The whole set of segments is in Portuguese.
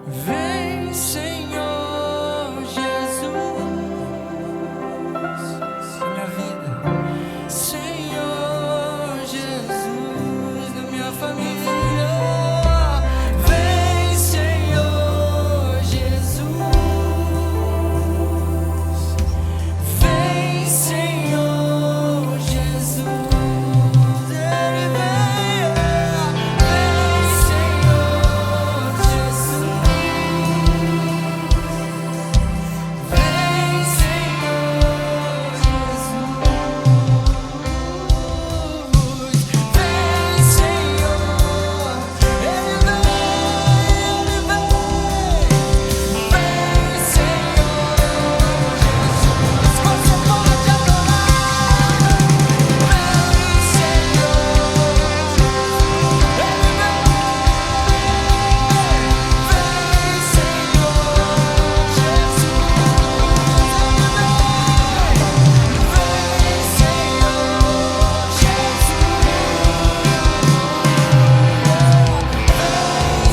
Vem, Senhor Jesus, na minha vida. Senhor Jesus, na minha família. Vem, Senhor Jesus. Vem, Senhor Jesus. Ele vem. Vem, Senhor Jesus. Vem, Senhor Jesus. Vem, Senhor. Ele vem. Vem, Senhor Jesus. Você pode adorar. Vem, Senhor Jesus. Ele vem. Vem,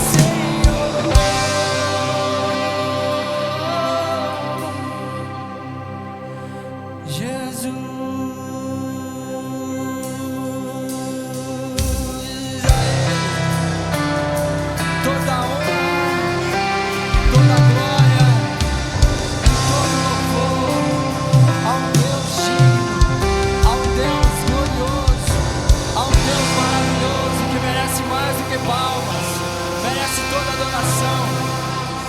Senhor Jesus. Toda honra, toda glória, todo louvor ao Deus digno, ao Deus glorioso, ao Deus maravilhoso que merece mais do que palmas, merece toda adoração,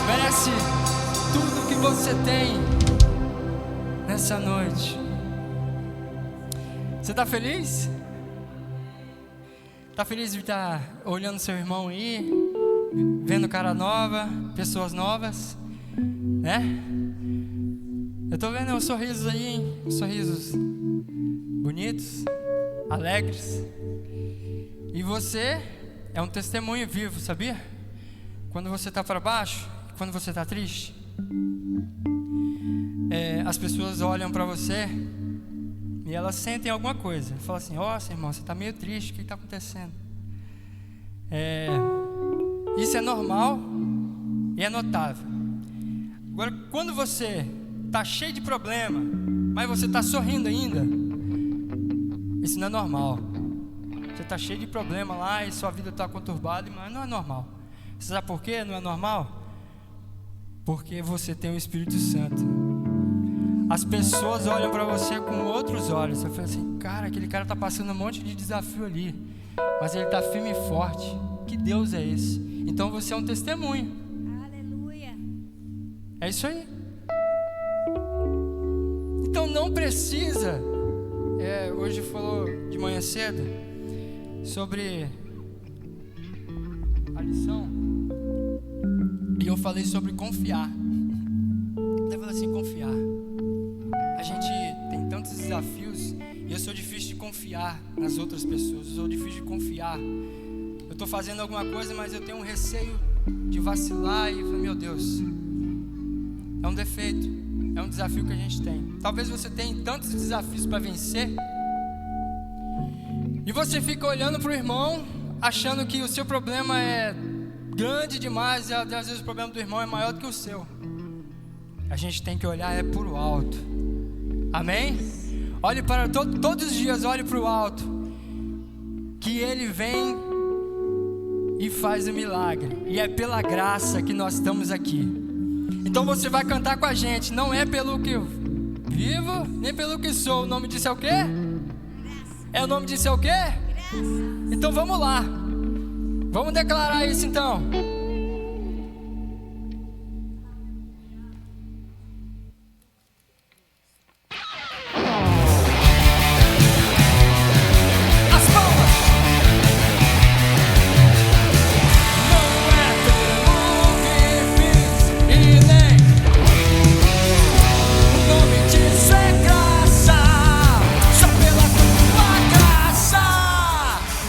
merece tudo que você tem nessa noite. Você está feliz? Está feliz de estar olhando seu irmão aí, vendo cara nova, pessoas novas, né? Eu tô vendo uns sorrisos aí, hein? Uns sorrisos bonitos, alegres. E você é um testemunho vivo, sabia? Quando você tá para baixo, quando você tá triste, as pessoas olham para você e elas sentem alguma coisa. Falam assim: nossa, irmão, você tá meio triste, o que tá acontecendo? Isso é normal e é notável. Agora, quando você está cheio de problema, mas você está sorrindo ainda, isso não é normal. Você está cheio de problema lá e sua vida está conturbada, mas não é normal. Você sabe por quê? Não é normal? Porque você tem o Espírito Santo. As pessoas olham para você com outros olhos. Você fala assim: cara, aquele cara está passando um monte de desafio ali, mas ele está firme e forte. Que Deus é esse? Então você é um testemunho. Aleluia. É isso aí. Então não precisa. Hoje falou de manhã cedo sobre a lição. E eu falei sobre confiar. Eu falei assim: confiar. A gente tem tantos desafios e eu sou difícil de confiar nas outras pessoas. Eu sou difícil de confiar. Eu estou fazendo alguma coisa, mas eu tenho um receio de vacilar e falar: meu Deus, é um defeito, é um desafio que a gente tem. Talvez você tenha tantos desafios para vencer e você fica olhando para o irmão, achando que o seu problema é grande demais e às vezes o problema do irmão é maior do que o seu. A gente tem que olhar para o alto. Amém? Olhe para todos os dias, olhe para o alto, que Ele vem e faz o milagre, e é pela graça que nós estamos aqui. Então você vai cantar com a gente. Não é pelo que eu vivo, nem pelo que sou. O nome disso é o quê? O nome disso é o quê? Então vamos lá, vamos declarar isso então.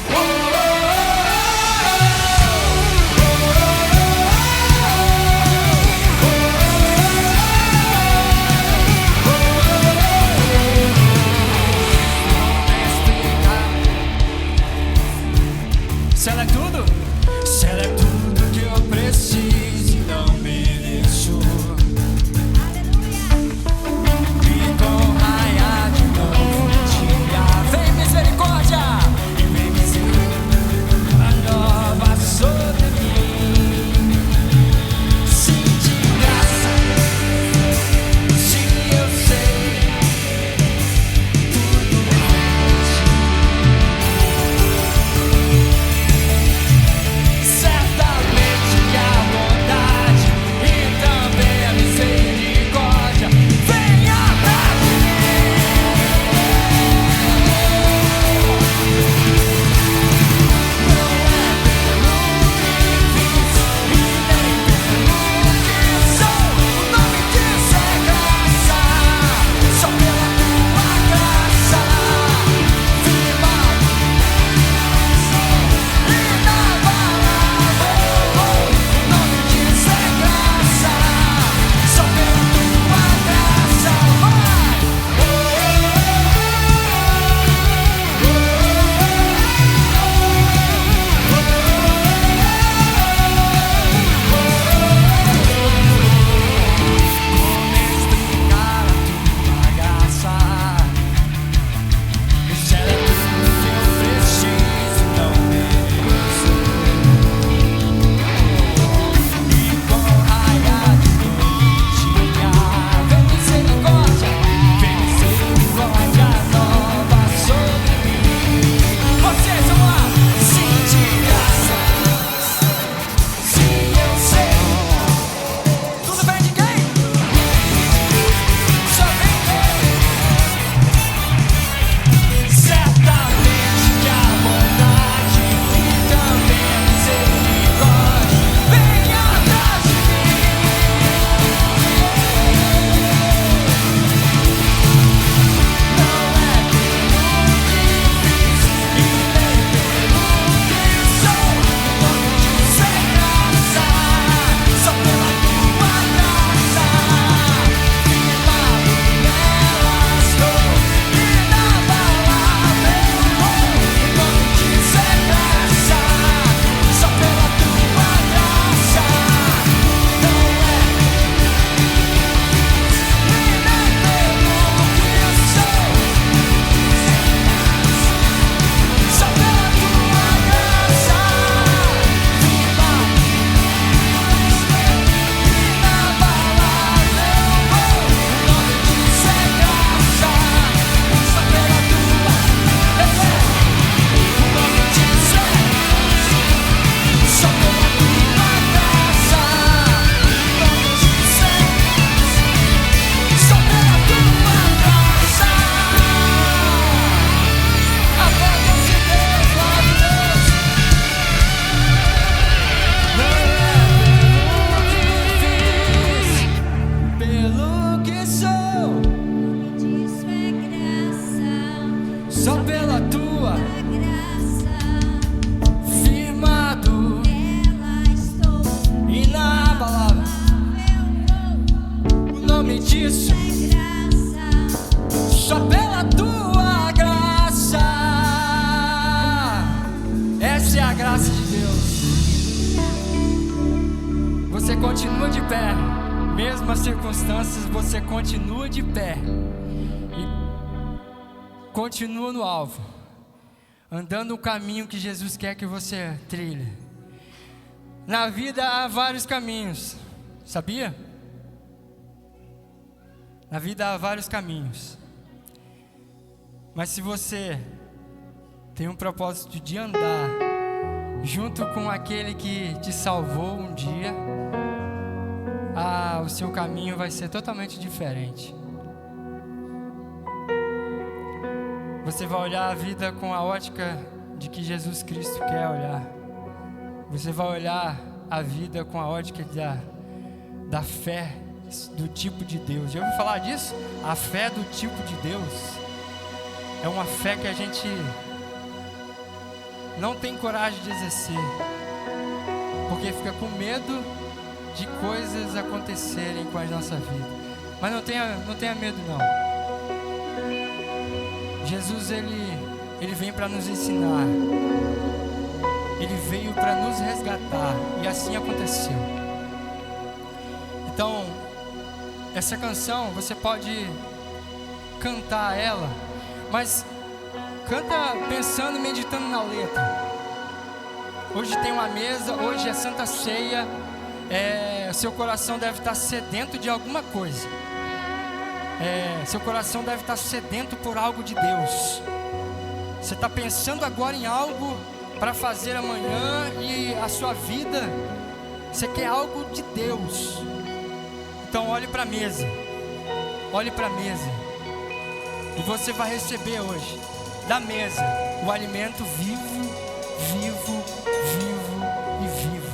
Oh, você continua de pé, mesmo as circunstâncias, você continua de pé e continua no alvo, andando o caminho que Jesus quer que você trilhe. Na vida há vários caminhos, sabia? Na vida há vários caminhos, mas se você tem um propósito de andar junto com aquele que te salvou um dia, o seu caminho vai ser totalmente diferente. Você vai olhar a vida com a ótica de que Jesus Cristo quer olhar. Você vai olhar a vida com a ótica da fé do tipo de Deus. Já ouviu falar disso? A fé do tipo de Deus é uma fé que a gente não tem coragem de exercer, porque fica com medo de coisas acontecerem com a nossa vida. Mas não tenha medo não. Jesus ele vem para nos ensinar. Ele veio para nos resgatar, e assim aconteceu. Então, essa canção você pode cantar ela, mas canta pensando, meditando na letra. Hoje tem uma mesa, hoje é Santa Ceia. Seu coração deve estar sedento de alguma coisa. Seu coração deve estar sedento por algo de Deus. Você está pensando agora em algo para fazer amanhã, e a sua vida, você quer algo de Deus. Então olhe para a mesa. Olhe para a mesa, e você vai receber hoje da mesa o alimento vivo, vivo, vivo e vivo.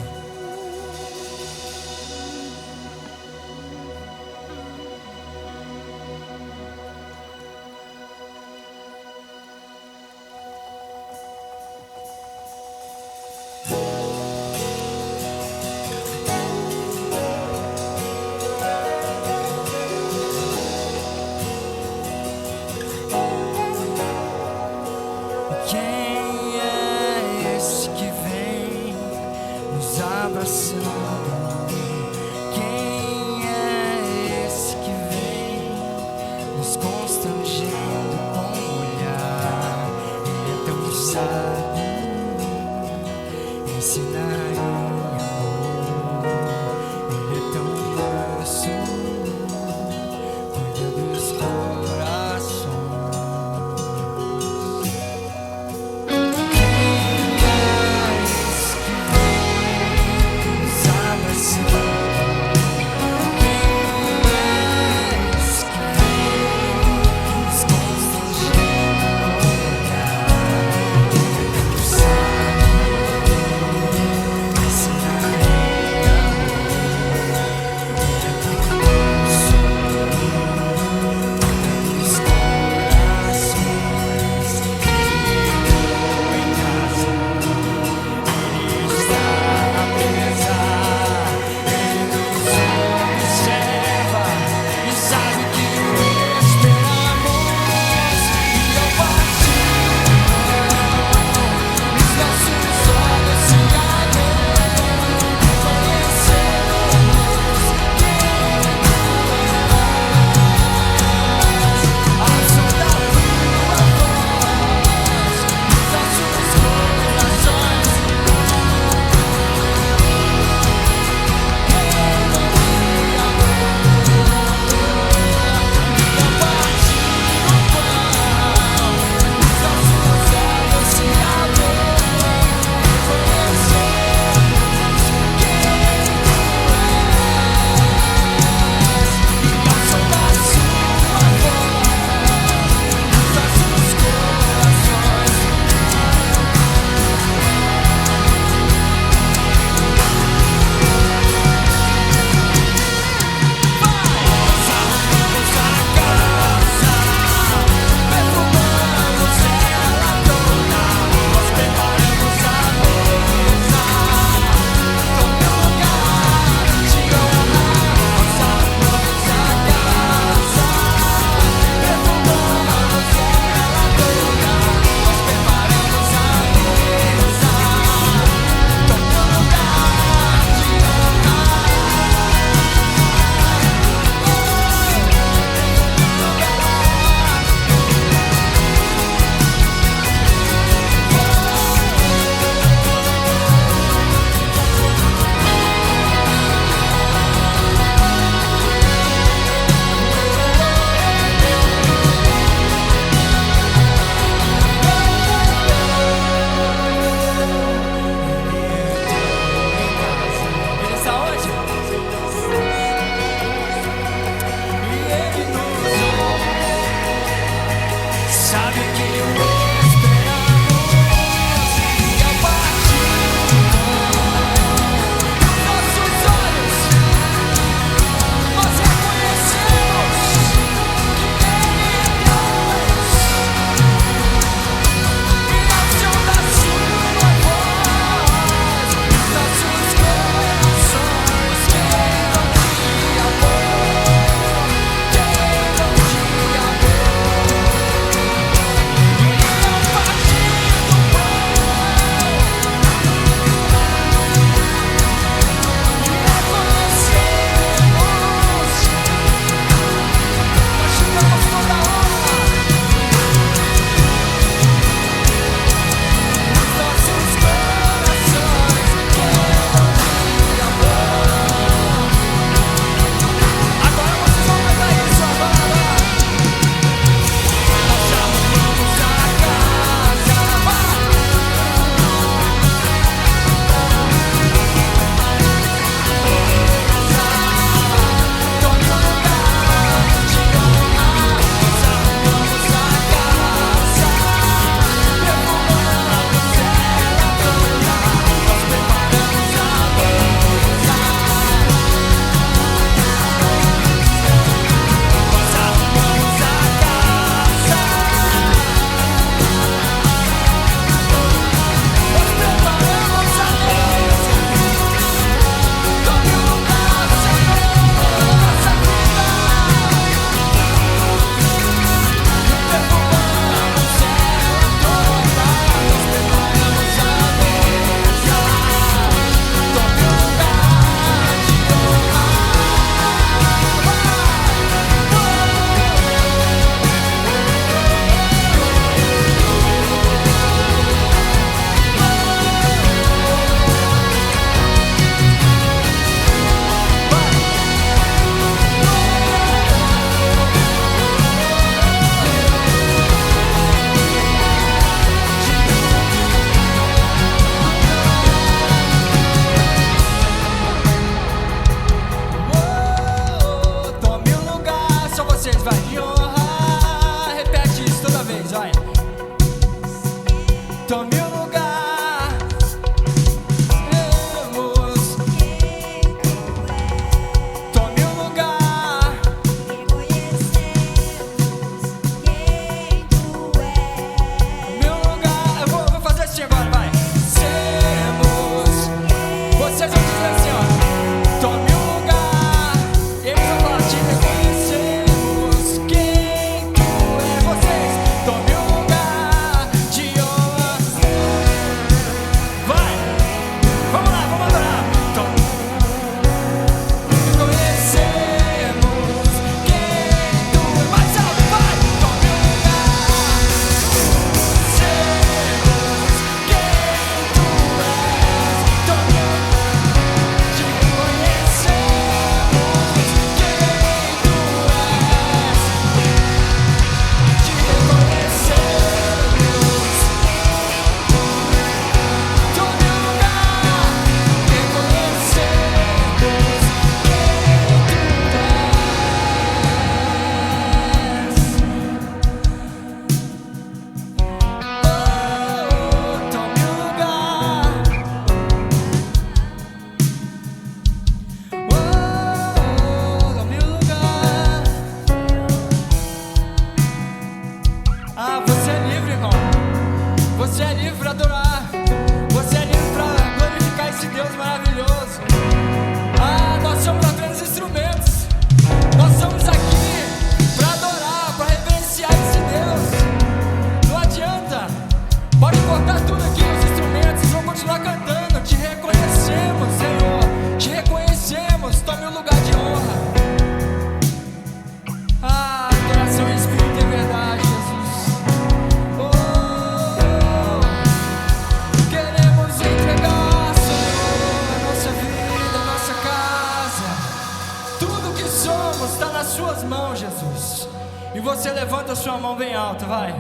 suas mãos, Jesus. E você levanta a sua mão bem alta, vai.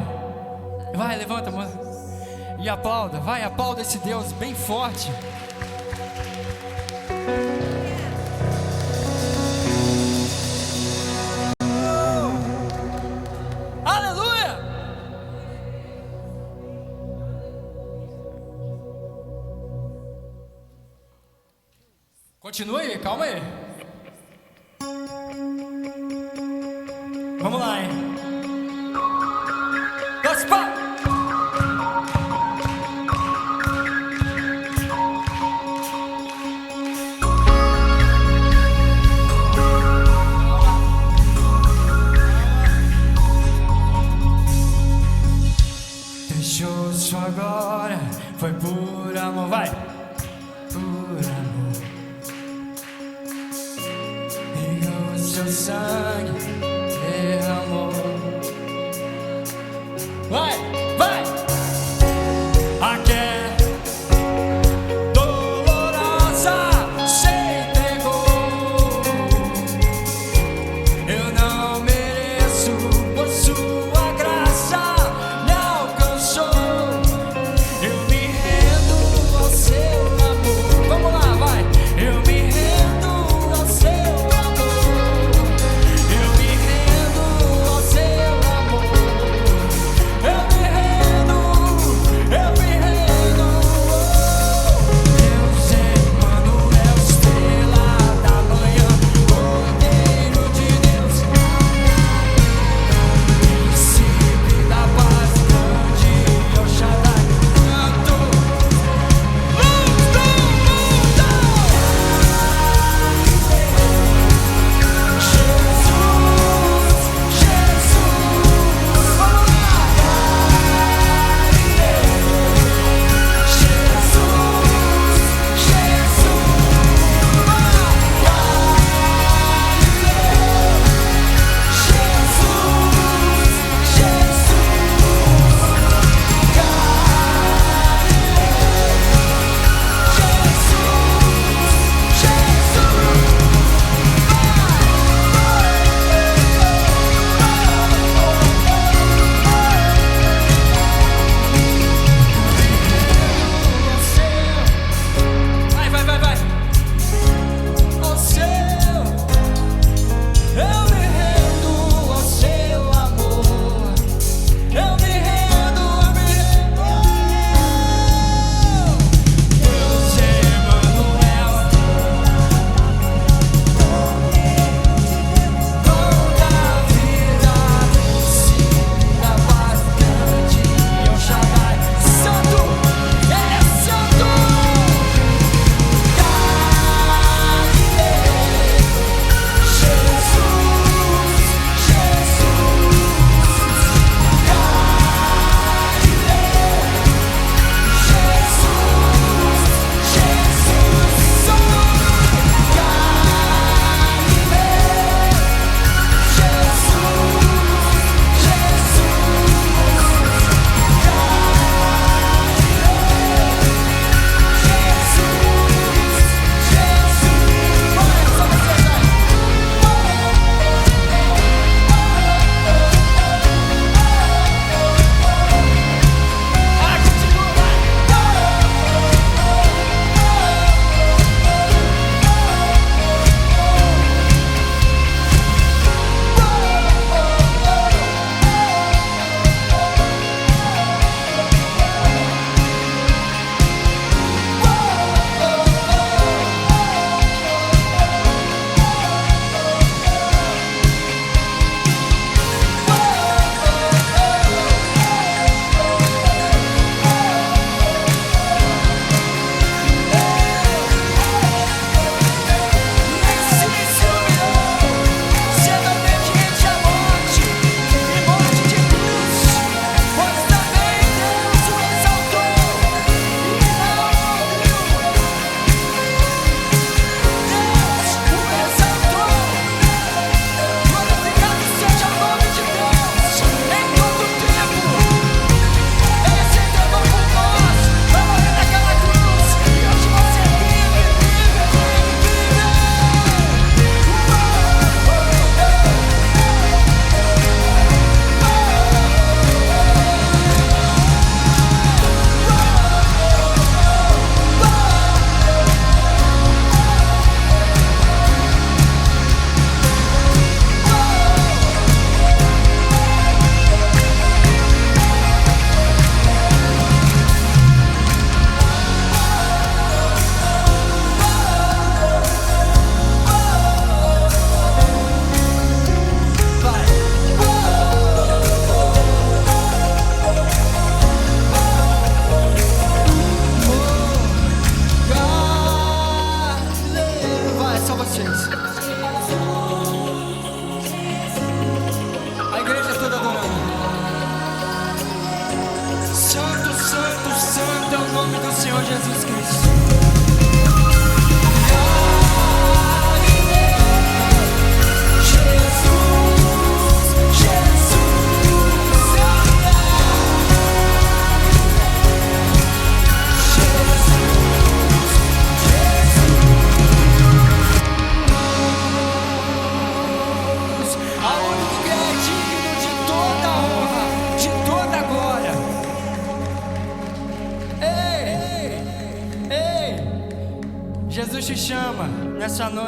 Vai, levanta a mão. E aplauda, vai, aplauda esse Deus bem forte. Aleluia! Continua aí, calma aí. Vamos lá, hein? Gaspar! Deixou-se agora, foi por amor, vai! Por amor. E o seu sangue derramou. Vai, vai! Aqui é dolorosa, se entregou. Eu não mereço, por sua graça me alcançou. Eu me rendo ao seu amor. Vamos lá, vai! Eu me rendo ao seu amor. Eu me rendo ao seu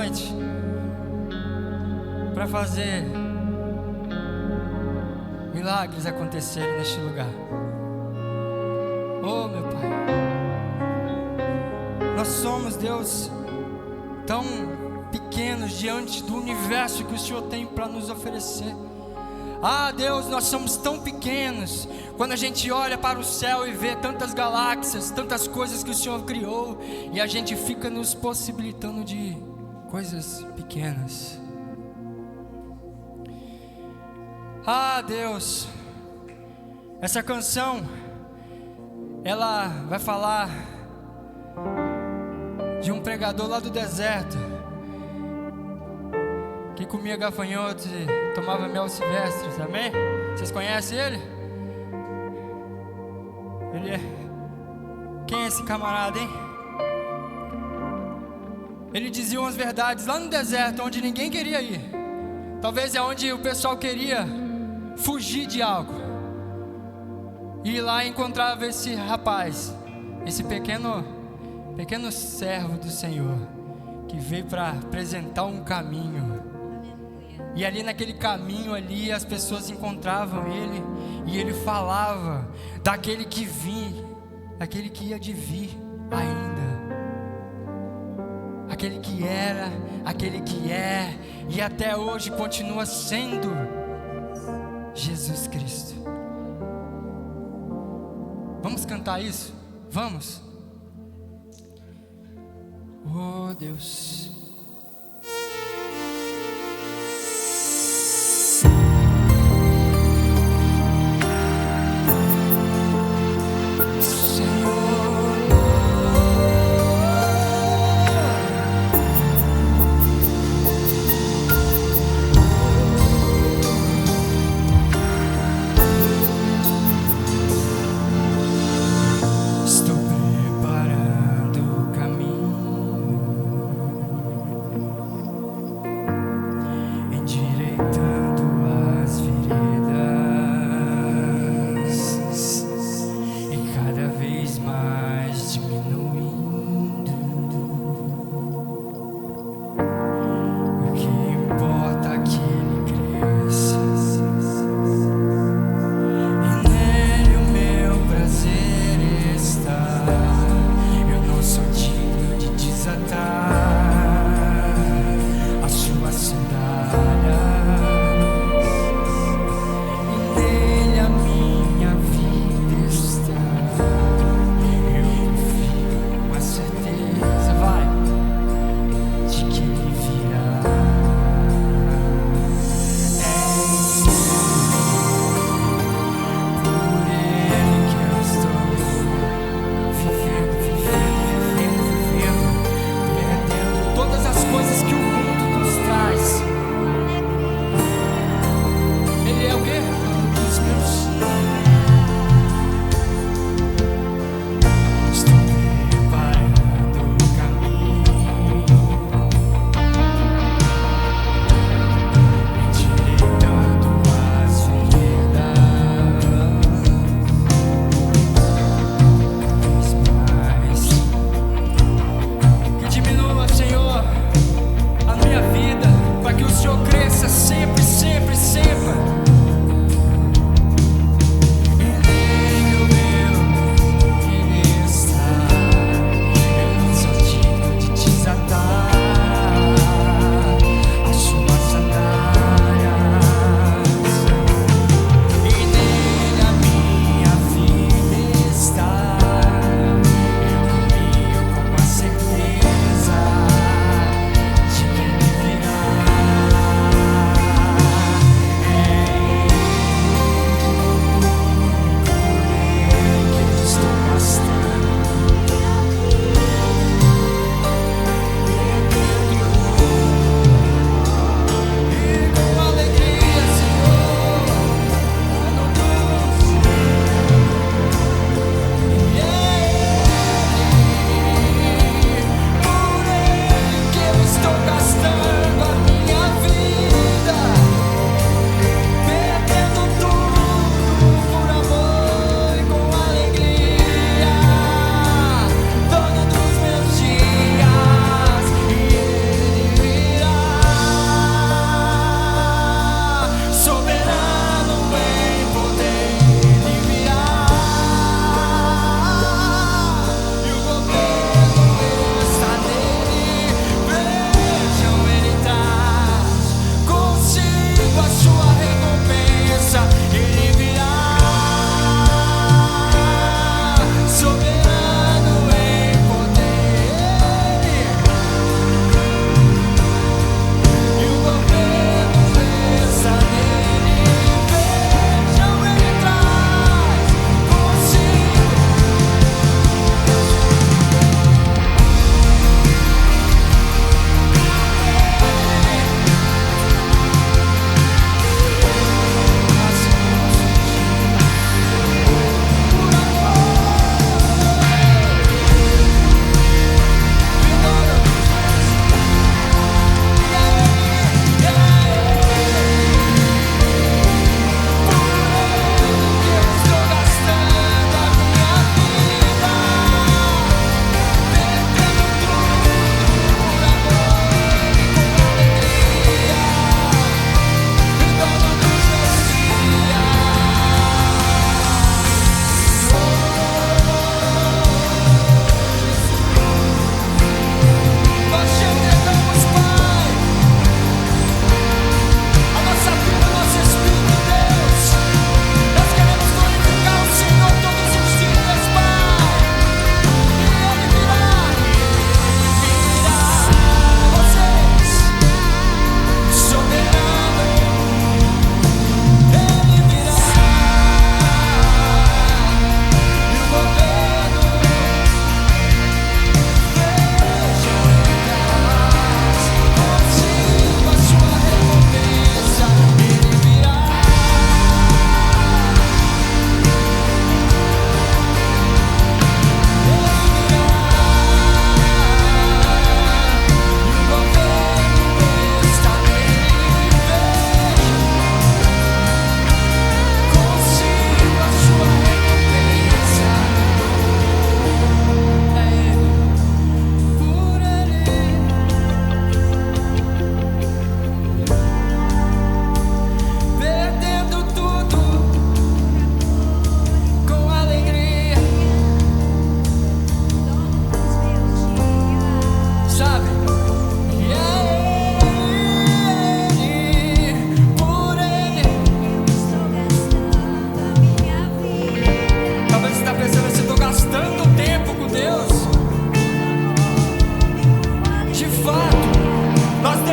noite para fazer milagres acontecerem neste lugar. Oh, meu Pai, nós somos, Deus, tão pequenos diante do universo que o Senhor tem para nos oferecer. Ah, Deus, nós somos tão pequenos quando a gente olha para o céu e vê tantas galáxias, tantas coisas que o Senhor criou, e a gente fica nos possibilitando de coisas pequenas. Ah, Deus, essa canção, ela vai falar de um pregador lá do deserto que comia gafanhotos e tomava mel silvestre, amém? Vocês conhecem ele? Ele é... Quem é esse camarada, hein? Ele dizia umas verdades lá no deserto, onde ninguém queria ir. Talvez é onde o pessoal queria fugir de algo. E lá encontrava esse rapaz, esse pequeno servo do Senhor, que veio para apresentar um caminho. E ali naquele caminho ali as pessoas encontravam ele, e ele falava daquele que vinha, daquele que ia de vir ainda, aquele que era, aquele que é e até hoje continua sendo Jesus Cristo. Vamos cantar isso? Vamos? Oh, Deus. Estou preparando o caminho.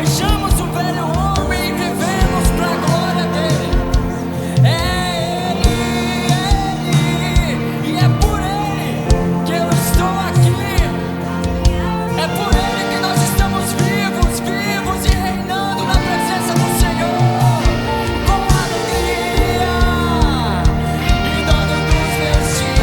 deixamos o velho homem e vivemos para a glória dele. É Ele, e é por Ele que eu estou aqui. É por Ele que nós estamos vivos, vivos e reinando na presença do Senhor, com alegria e dando dos meus dias.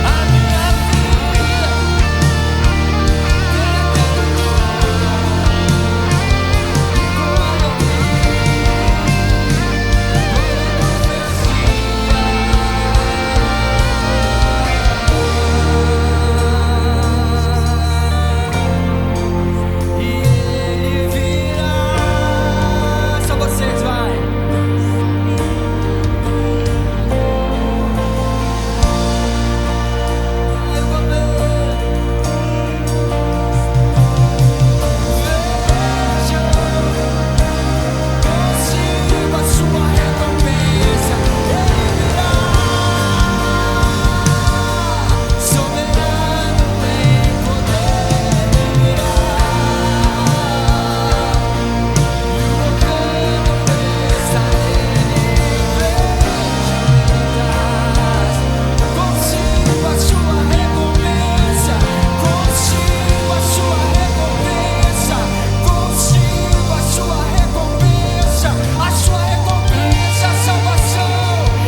A minha vida e Ele virá. Só vocês, vai. Eu vou ver. Veja, consigo a sua recompensa. Ele virá, soberano em poder. Ele virá, invocando essa consigo a sua recompensa, consigo a sua recompensa, consigo a sua recompensa, a salvação,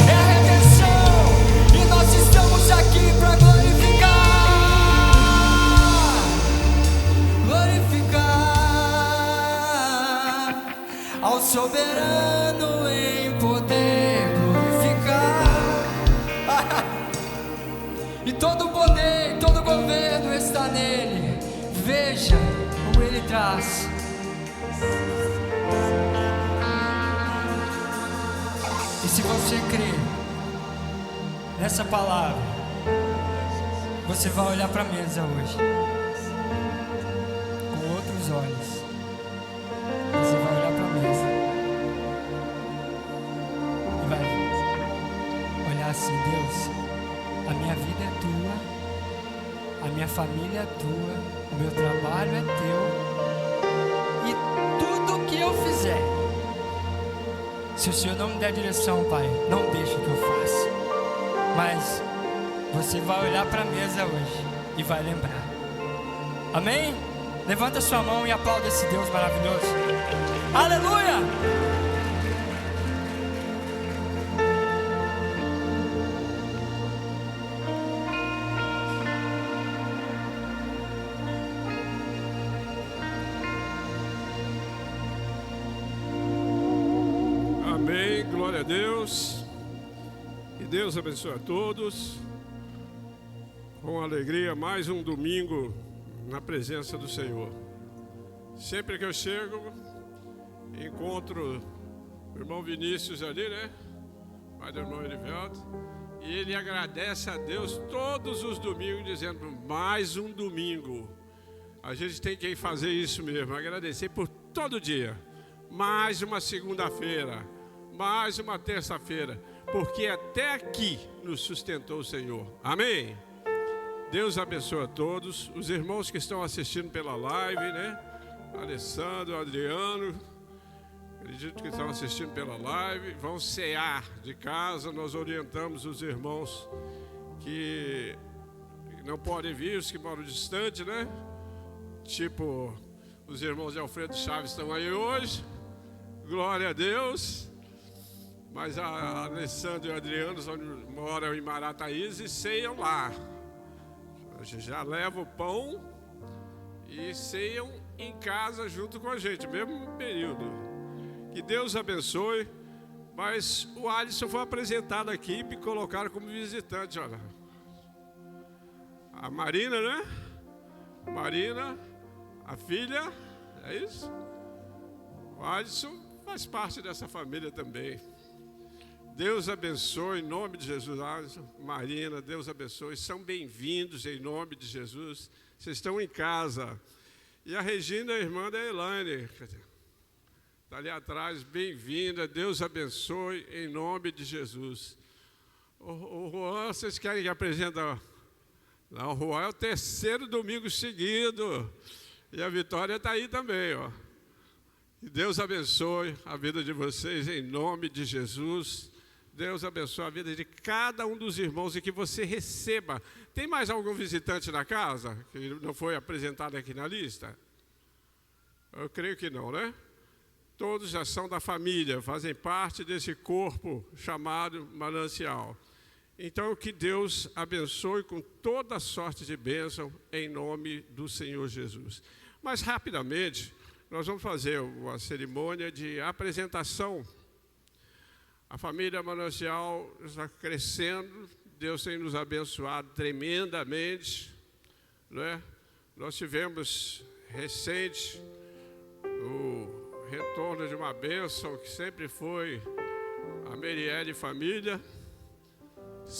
é a redenção, e nós estamos aqui para glorificar ao soberano em poder, glorificar. E todo o poder, todo o governo está nele. Veja como ele traz. E se você crer nessa palavra, você vai olhar para a mesa hoje com outros olhos. Você vai olhar para a mesa e vai olhar assim: Deus, a minha vida é tua, a minha família é tua, o meu trabalho é teu, e tudo que eu fizer, se o Senhor não me der direção, Pai, não deixe que eu faça. Mas você vai olhar para a mesa hoje e vai lembrar. Amém? Levanta sua mão e aplauda esse Deus maravilhoso. Aleluia! Amém, glória a Deus. Que Deus abençoe a todos. Com alegria, mais um domingo na presença do Senhor. Sempre que eu chego, encontro o irmão Vinícius ali, né? Pai do irmão Erivelto. E ele agradece a Deus todos os domingos, dizendo: mais um domingo. A gente tem que fazer isso mesmo, agradecer por todo dia. Mais uma segunda-feira, mais uma terça-feira, porque até aqui nos sustentou o Senhor. Amém? Deus abençoe a todos, os irmãos que estão assistindo pela live, né? Alessandro, Adriano, acredito que estão assistindo pela live, vão cear de casa. Nós orientamos os irmãos que não podem vir, os que moram distante, né? Tipo, os irmãos de Alfredo Chaves estão aí hoje, glória a Deus. Mas a Alessandro e o Adriano moram em Marataízes e ceiam lá. Já leva o pão e ceiam em casa junto com a gente, mesmo período. Que Deus abençoe. Mas o Alisson foi apresentado aqui e me colocaram como visitante, olha. A Marina, né? Marina, a filha, é isso? O Alisson faz parte dessa família também. Deus abençoe em nome de Jesus. Alisson, Marina, Deus abençoe. São bem-vindos em nome de Jesus. Vocês estão em casa. E a Regina, a irmã da Elaine, está ali atrás, bem-vinda. Deus abençoe em nome de Jesus. O Juan, vocês querem que apresente? Não, o Juan é o 3º domingo seguido. E a Vitória está aí também, ó. Que Deus abençoe a vida de vocês em nome de Jesus. Deus abençoe a vida de cada um dos irmãos e que você receba. Tem mais algum visitante na casa que não foi apresentado aqui na lista? Eu creio que não, né? Todos já são da família, fazem parte desse corpo chamado Manancial. Então, que Deus abençoe com toda sorte de bênção em nome do Senhor Jesus. Mas, rapidamente, nós vamos fazer uma cerimônia de apresentação. A família Manancial está crescendo, Deus tem nos abençoado tremendamente, né? Nós tivemos recente o retorno de uma bênção que sempre foi a Merielle Família.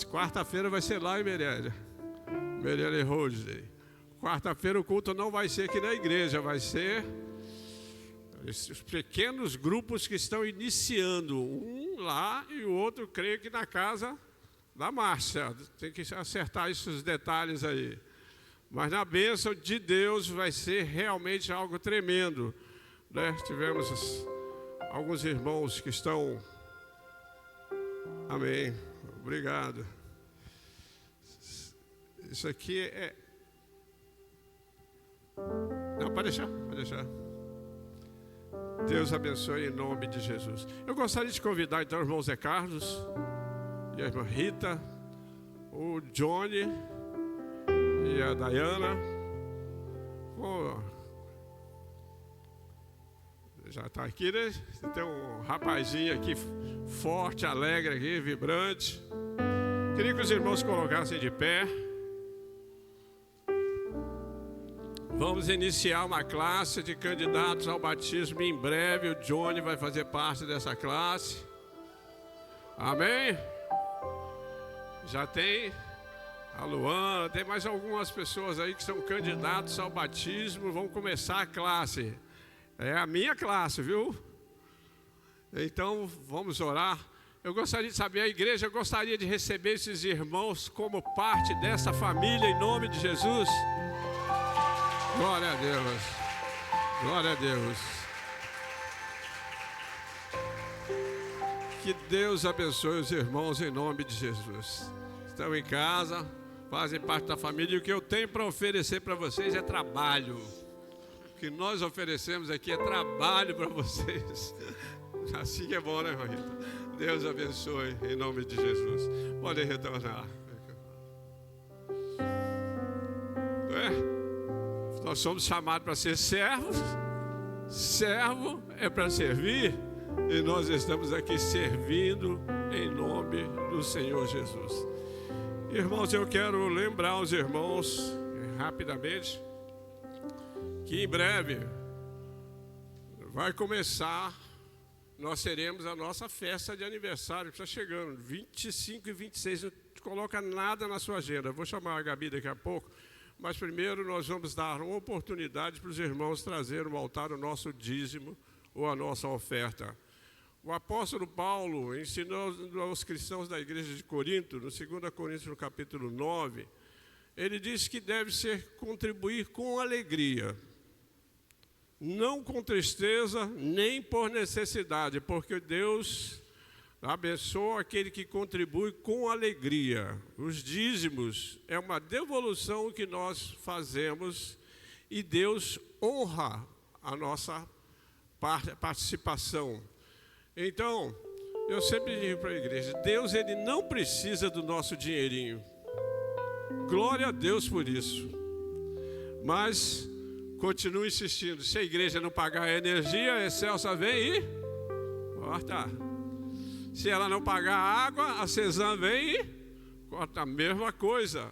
Quarta-feira vai ser lá em Merielle Rosley. Quarta-feira o culto não vai ser aqui na igreja, vai ser os pequenos grupos que estão iniciando, um lá e o outro, creio que na casa da Márcia. Tem que acertar esses detalhes aí. Mas na bênção de Deus vai ser realmente algo tremendo, né? Tivemos alguns irmãos que estão... Amém. Obrigado. Isso aqui é... Não, pode deixar. Deus abençoe em nome de Jesus. Eu gostaria de convidar então o irmão Zé Carlos e a irmã Rita, o Johnny e a Dayana. Já está aqui, né? Tem um rapazinho aqui forte, alegre aqui, vibrante. Queria que os irmãos colocassem de pé. Vamos iniciar uma classe de candidatos ao batismo em breve. O Johnny vai fazer parte dessa classe. Amém? Já tem a Luana, tem mais algumas pessoas aí que são candidatos ao batismo. Vamos começar a classe. É a minha classe, viu? Então, vamos orar. Eu gostaria de saber, a igreja gostaria de receber esses irmãos como parte dessa família, em nome de Jesus. Glória a Deus. Glória a Deus. Que Deus abençoe os irmãos em nome de Jesus. Estão em casa, fazem parte da família. E o que eu tenho para oferecer para vocês é trabalho. O que nós oferecemos aqui é trabalho para vocês. Assim que é bom, né, Rita? Deus abençoe em nome de Jesus. Podem retornar. Não é? Nós somos chamados para ser servos. Servo é para servir. E nós estamos aqui servindo em nome do Senhor Jesus. Irmãos, eu quero lembrar os irmãos rapidamente que em breve vai começar. Nós teremos a nossa festa de aniversário que está chegando, 25 e 26. Não coloca nada na sua agenda. Eu vou chamar a Gabi daqui a pouco. Mas primeiro nós vamos dar uma oportunidade para os irmãos trazerem ao altar o nosso dízimo ou a nossa oferta. O apóstolo Paulo ensinou aos cristãos da igreja de Corinto, no 2 Coríntios, no capítulo 9, ele disse que deve ser contribuir com alegria, não com tristeza, nem por necessidade, porque Deus abençoa aquele que contribui com alegria. Os dízimos é uma devolução que nós fazemos e Deus honra a nossa participação. Então, eu sempre digo para a igreja, Deus ele não precisa do nosso dinheirinho. Glória a Deus por isso. Mas continuo insistindo, se a igreja não pagar a energia, a Excelsa vem e corta. Se ela não pagar a água, a Cezam vem e corta a mesma coisa.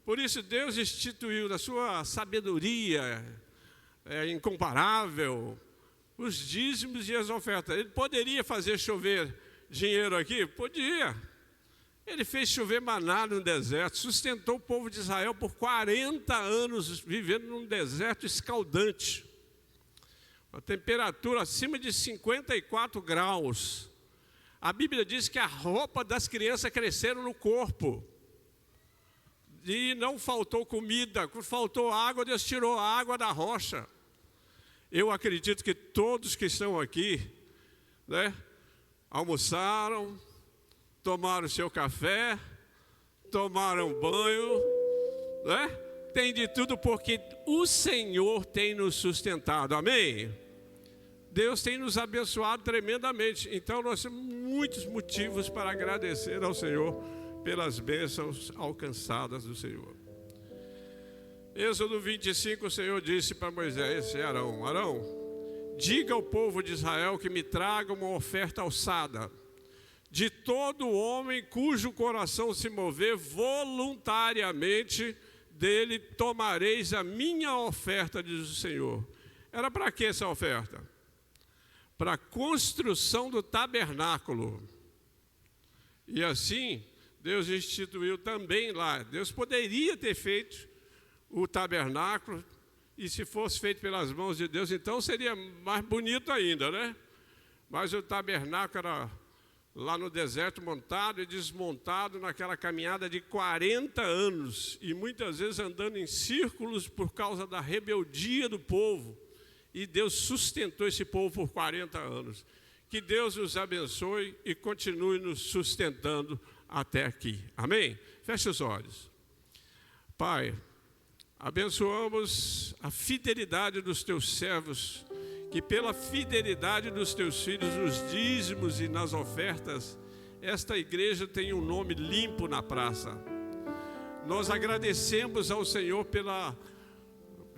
Por isso Deus instituiu na sua sabedoria incomparável os dízimos e as ofertas. Ele poderia fazer chover dinheiro aqui? Podia. Ele fez chover maná no deserto, sustentou o povo de Israel por 40 anos vivendo num deserto escaldante. A temperatura acima de 54 graus. A Bíblia diz que a roupa das crianças cresceram no corpo. E não faltou comida, faltou água, Deus tirou a água da rocha. Eu acredito que todos que estão aqui, né, almoçaram, tomaram seu café, tomaram banho, né? Tem de tudo porque o Senhor tem nos sustentado, amém? Deus tem nos abençoado tremendamente, então nós temos muitos motivos para agradecer ao Senhor pelas bênçãos alcançadas do Senhor. Êxodo 25, o Senhor disse para Moisés e Arão: Arão, diga ao povo de Israel que me traga uma oferta alçada. De todo homem cujo coração se mover voluntariamente, dele tomareis a minha oferta, diz o Senhor. Era para que essa oferta? Para a construção do tabernáculo. E assim, Deus instituiu também lá. Deus poderia ter feito o tabernáculo, e se fosse feito pelas mãos de Deus, então seria mais bonito ainda, né? Mas o tabernáculo era lá no deserto, montado e desmontado naquela caminhada de 40 anos, e muitas vezes andando em círculos por causa da rebeldia do povo, e Deus sustentou esse povo por 40 anos. Que Deus nos abençoe e continue nos sustentando até aqui, amém? Feche os olhos. Pai, abençoamos a fidelidade dos teus servos, que pela fidelidade dos teus filhos nos dízimos e nas ofertas, esta igreja tem um nome limpo na praça. Nós agradecemos ao Senhor pela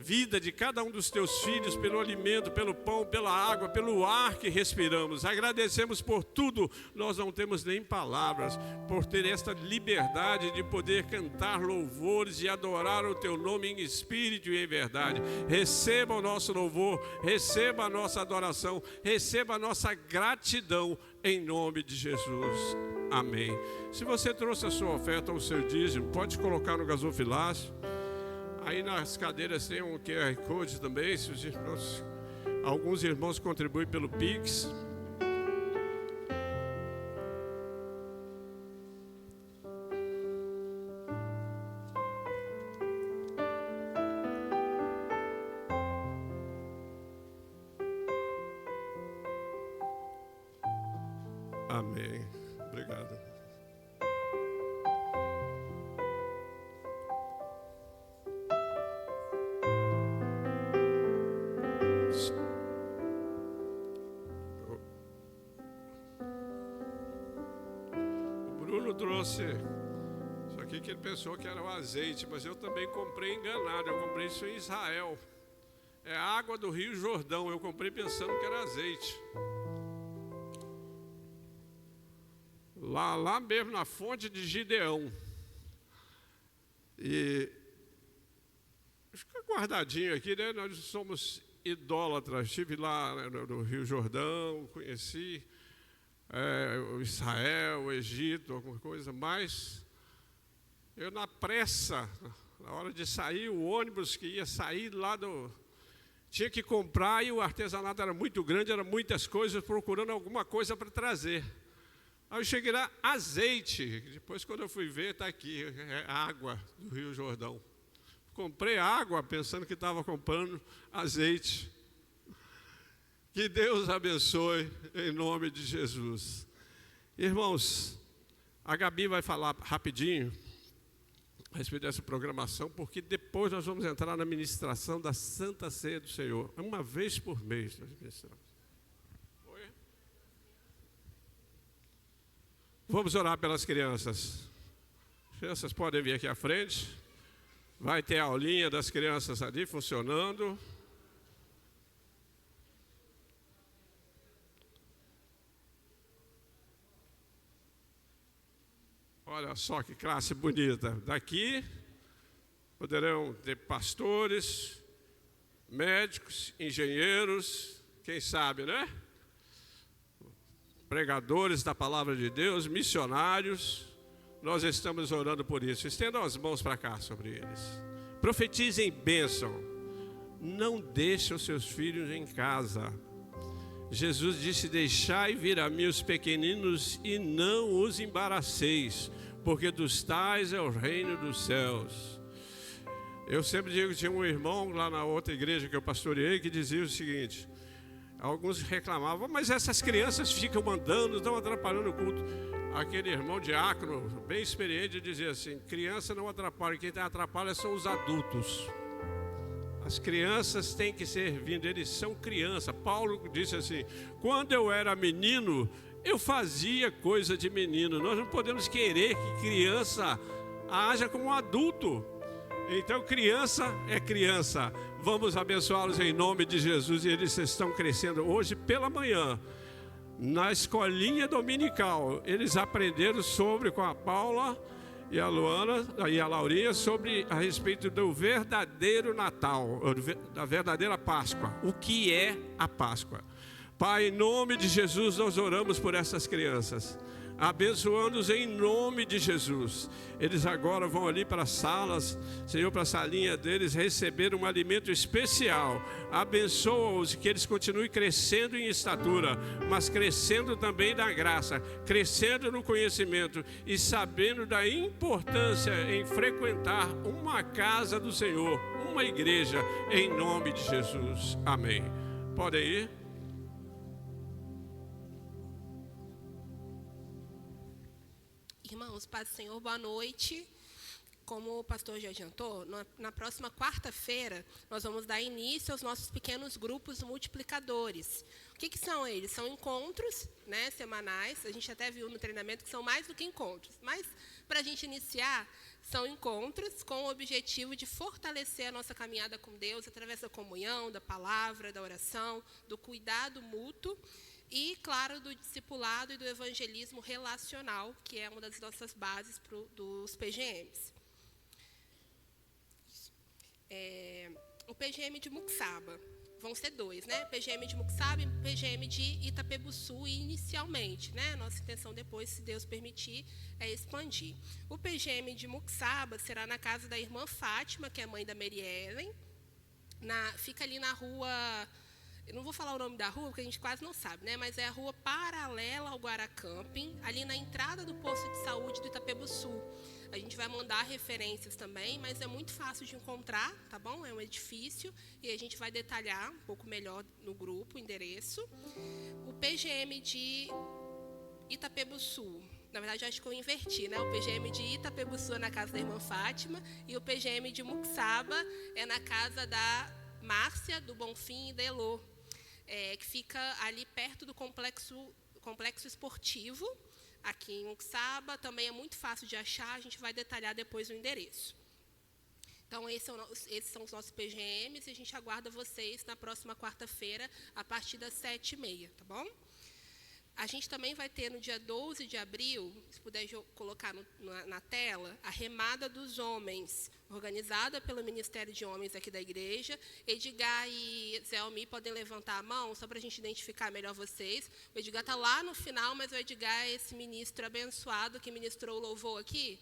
vida de cada um dos teus filhos, pelo alimento, pelo pão, pela água, pelo ar que respiramos. Agradecemos por tudo. Nós não temos nem palavras por ter esta liberdade de poder cantar louvores e adorar o teu nome em espírito e em verdade. Receba o nosso louvor, receba a nossa adoração, receba a nossa gratidão em nome de Jesus. Amém. Se você trouxe a sua oferta ou o seu dízimo, pode colocar no gasofilácio. Aí nas cadeiras tem um QR Code também. Se os irmãos, alguns irmãos contribuem pelo Pix. Amém. Obrigado. Trouxe isso aqui que ele pensou que era o azeite, mas eu também comprei enganado. Eu comprei isso em Israel. É água do Rio Jordão. Eu comprei pensando que era azeite. Lá mesmo na fonte de Gideão. E fica guardadinho aqui, né? Nós somos idólatras. Estive lá, né, no Rio Jordão, conheci o Israel, o Egito, alguma coisa, mas eu na pressa, na hora de sair, o ônibus que ia sair lá tinha que comprar, e o artesanato era muito grande, eram muitas coisas, procurando alguma coisa para trazer. Aí eu cheguei lá, azeite. Depois, quando eu fui ver, está aqui, é água do Rio Jordão. Comprei água pensando que estava comprando azeite. Que Deus abençoe em nome de Jesus. Irmãos, a Gabi vai falar rapidinho a respeito dessa programação, porque depois nós vamos entrar na ministração da Santa Ceia do Senhor. Uma vez por mês nós ministramos. Oi? Vamos orar pelas crianças. As crianças podem vir aqui à frente. Vai ter a aulinha das crianças ali funcionando. Olha só que classe bonita. Daqui poderão ter pastores, médicos, engenheiros, quem sabe, né? Pregadores da palavra de Deus, missionários. Nós estamos orando por isso. Estendam as mãos para cá sobre eles. Profetizem bênção. Não deixem os seus filhos em casa. Jesus disse: deixai vir a mim os pequeninos e não os embaraceis, porque dos tais é o reino dos céus. Eu sempre digo que tinha um irmão lá na outra igreja que eu pastoreei que dizia o seguinte: alguns reclamavam, mas essas crianças ficam mandando, estão atrapalhando o culto. Aquele irmão diácono, bem experiente, dizia assim: criança não atrapalha, quem atrapalha são os adultos. As crianças têm que servir, eles são criança. Paulo disse assim: quando eu era menino, eu fazia coisa de menino. Nós não podemos querer que criança haja como um adulto. Então criança é criança. Vamos abençoá-los em nome de Jesus. E eles estão crescendo. Hoje pela manhã, na escolinha dominical, eles aprenderam com a Paula e a Luana e a Laurinha a respeito do verdadeiro Natal, da verdadeira Páscoa. O que é a Páscoa? Pai, em nome de Jesus, nós oramos por essas crianças, abençoando-os em nome de Jesus. Eles agora vão ali para as salas, Senhor, para a salinha deles, receber um alimento especial. Abençoa-os, que eles continuem crescendo em estatura, mas crescendo também na graça, crescendo no conhecimento e sabendo da importância em frequentar uma casa do Senhor, uma igreja, em nome de Jesus. Amém. Podem ir. Irmãos, paz do Senhor, boa noite. Como o pastor já adiantou, na próxima quarta-feira nós vamos dar início aos nossos pequenos grupos multiplicadores. O que são eles? São encontros, né, semanais. A gente até viu no treinamento que são mais do que encontros. Mas, para a gente iniciar, são encontros com o objetivo de fortalecer a nossa caminhada com Deus através da comunhão, da palavra, da oração, do cuidado mútuo. E, claro, do discipulado e do evangelismo relacional, que é uma das nossas bases dos PGMs. O PGM de Muxaba, vão ser 2, né? PGM de Muxaba e PGM de Itapebuçu, inicialmente, né? Nossa intenção depois, se Deus permitir, é expandir. O PGM de Muxaba será na casa da irmã Fátima, que é mãe da Mary Ellen. Fica ali na rua... Eu não vou falar o nome da rua, porque a gente quase não sabe, né? Mas é a rua paralela ao Guaracamping, ali na entrada do posto de saúde do Itapebuçu. A gente vai mandar referências também, mas é muito fácil de encontrar, tá bom? É um edifício e a gente vai detalhar um pouco melhor no grupo o endereço. O PGM de Itapebuçu, na verdade, acho que eu inverti, né? O PGM de Itapebuçu é na casa da irmã Fátima e o PGM de Muxaba é na casa da Márcia, do Bonfim e da Elô. Que fica ali perto do complexo esportivo, aqui em Muxaba. Também é muito fácil de achar, a gente vai detalhar depois o endereço. Então, esses são os nossos PGMs e a gente aguarda vocês na próxima quarta-feira, a partir das 7h30, tá bom? A gente também vai ter no dia 12 de abril, se puder colocar na tela, a Remada dos Homens, organizada pelo Ministério de Homens aqui da igreja. Edgar e Zé Almi podem levantar a mão, só para a gente identificar melhor vocês. O Edgar está lá no final, mas o Edgar é esse ministro abençoado que ministrou o louvor aqui,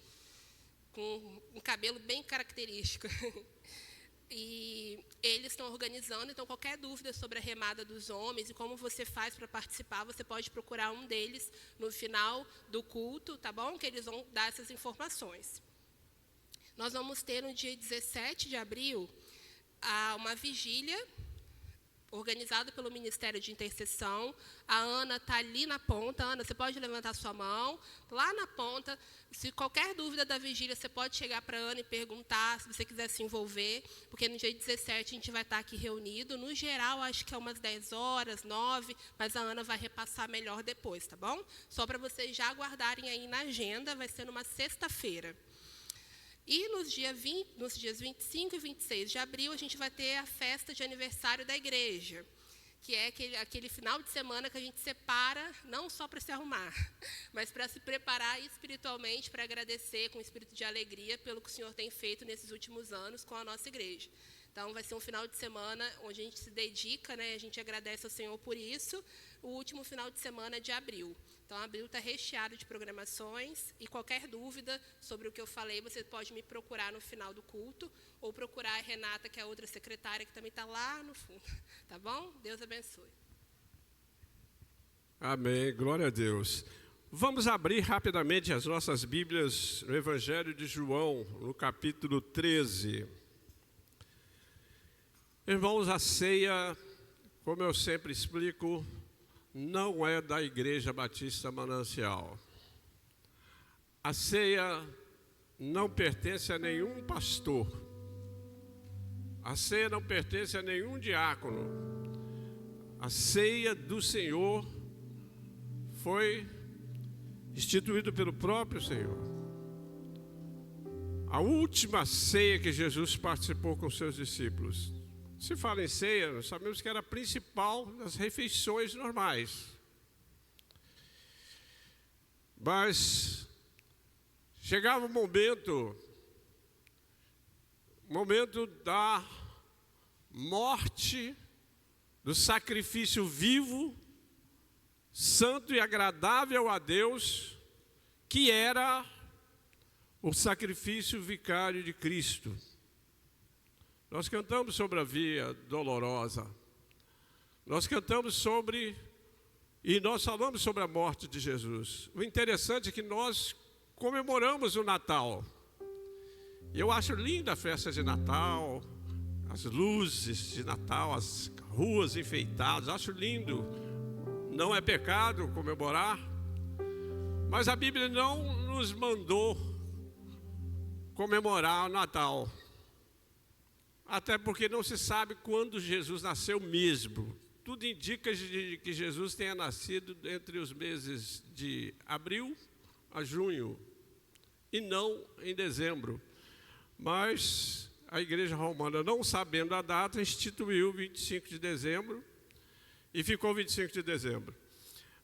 com um cabelo bem característico. E eles estão organizando, então qualquer dúvida sobre a Remada dos Homens e como você faz para participar, você pode procurar um deles no final do culto, tá bom? Que eles vão dar essas informações. Nós vamos ter no dia 17 de abril uma vigília organizada pelo Ministério de Intercessão. A Ana está ali na ponta. Ana, você pode levantar sua mão. Lá na ponta, se qualquer dúvida da vigília, você pode chegar para a Ana e perguntar, se você quiser se envolver, porque no dia 17 a gente vai estar aqui reunido. No geral, acho que é umas 10 horas, 9, mas a Ana vai repassar melhor depois, tá bom? Só para vocês já guardarem aí na agenda, vai ser numa sexta-feira. E nos dias 25 e 26 de abril, a gente vai ter a festa de aniversário da igreja, que é aquele final de semana que a gente separa, não só para se arrumar, mas para se preparar espiritualmente, para agradecer com espírito de alegria pelo que o Senhor tem feito nesses últimos anos com a nossa igreja. Então, vai ser um final de semana onde a gente se dedica, né? A gente agradece ao Senhor por isso, o último final de semana de abril. Então, abril está recheado de programações e qualquer dúvida sobre o que eu falei, você pode me procurar no final do culto ou procurar a Renata, que é a outra secretária, que também está lá no fundo. Tá bom? Deus abençoe. Amém, glória a Deus. Vamos abrir rapidamente as nossas Bíblias no Evangelho de João, no capítulo 13. Irmãos, a ceia, como eu sempre explico, não é da Igreja Batista Manancial. A ceia não pertence a nenhum pastor. A ceia não pertence a nenhum diácono. A ceia do Senhor foi instituído pelo próprio Senhor. A última ceia que Jesus participou com seus discípulos. Se fala em ceia, nós sabemos que era a principal das refeições normais. Mas chegava o momento da morte, do sacrifício vivo, santo e agradável a Deus, que era o sacrifício vicário de Cristo. Nós cantamos sobre a via dolorosa, nós cantamos sobre, e nós falamos sobre a morte de Jesus. O interessante é que nós comemoramos o Natal. Eu acho linda a festa de Natal, as luzes de Natal, as ruas enfeitadas, acho lindo. Não é pecado comemorar, mas a Bíblia não nos mandou comemorar o Natal. Até porque não se sabe quando Jesus nasceu mesmo. Tudo indica que Jesus tenha nascido entre os meses de abril a junho, e não em dezembro. Mas a Igreja Romana, não sabendo a data, instituiu 25 de dezembro, e ficou 25 de dezembro.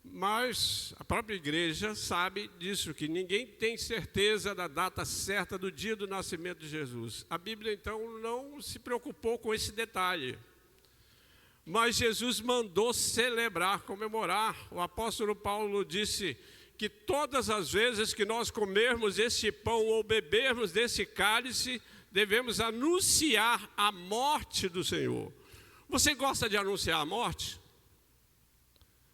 Mas a própria igreja sabe disso, que ninguém tem certeza da data certa do dia do nascimento de Jesus. A Bíblia, então, não se preocupou com esse detalhe. Mas Jesus mandou celebrar, comemorar. O apóstolo Paulo disse que todas as vezes que nós comermos esse pão ou bebermos desse cálice, devemos anunciar a morte do Senhor. Você gosta de anunciar a morte?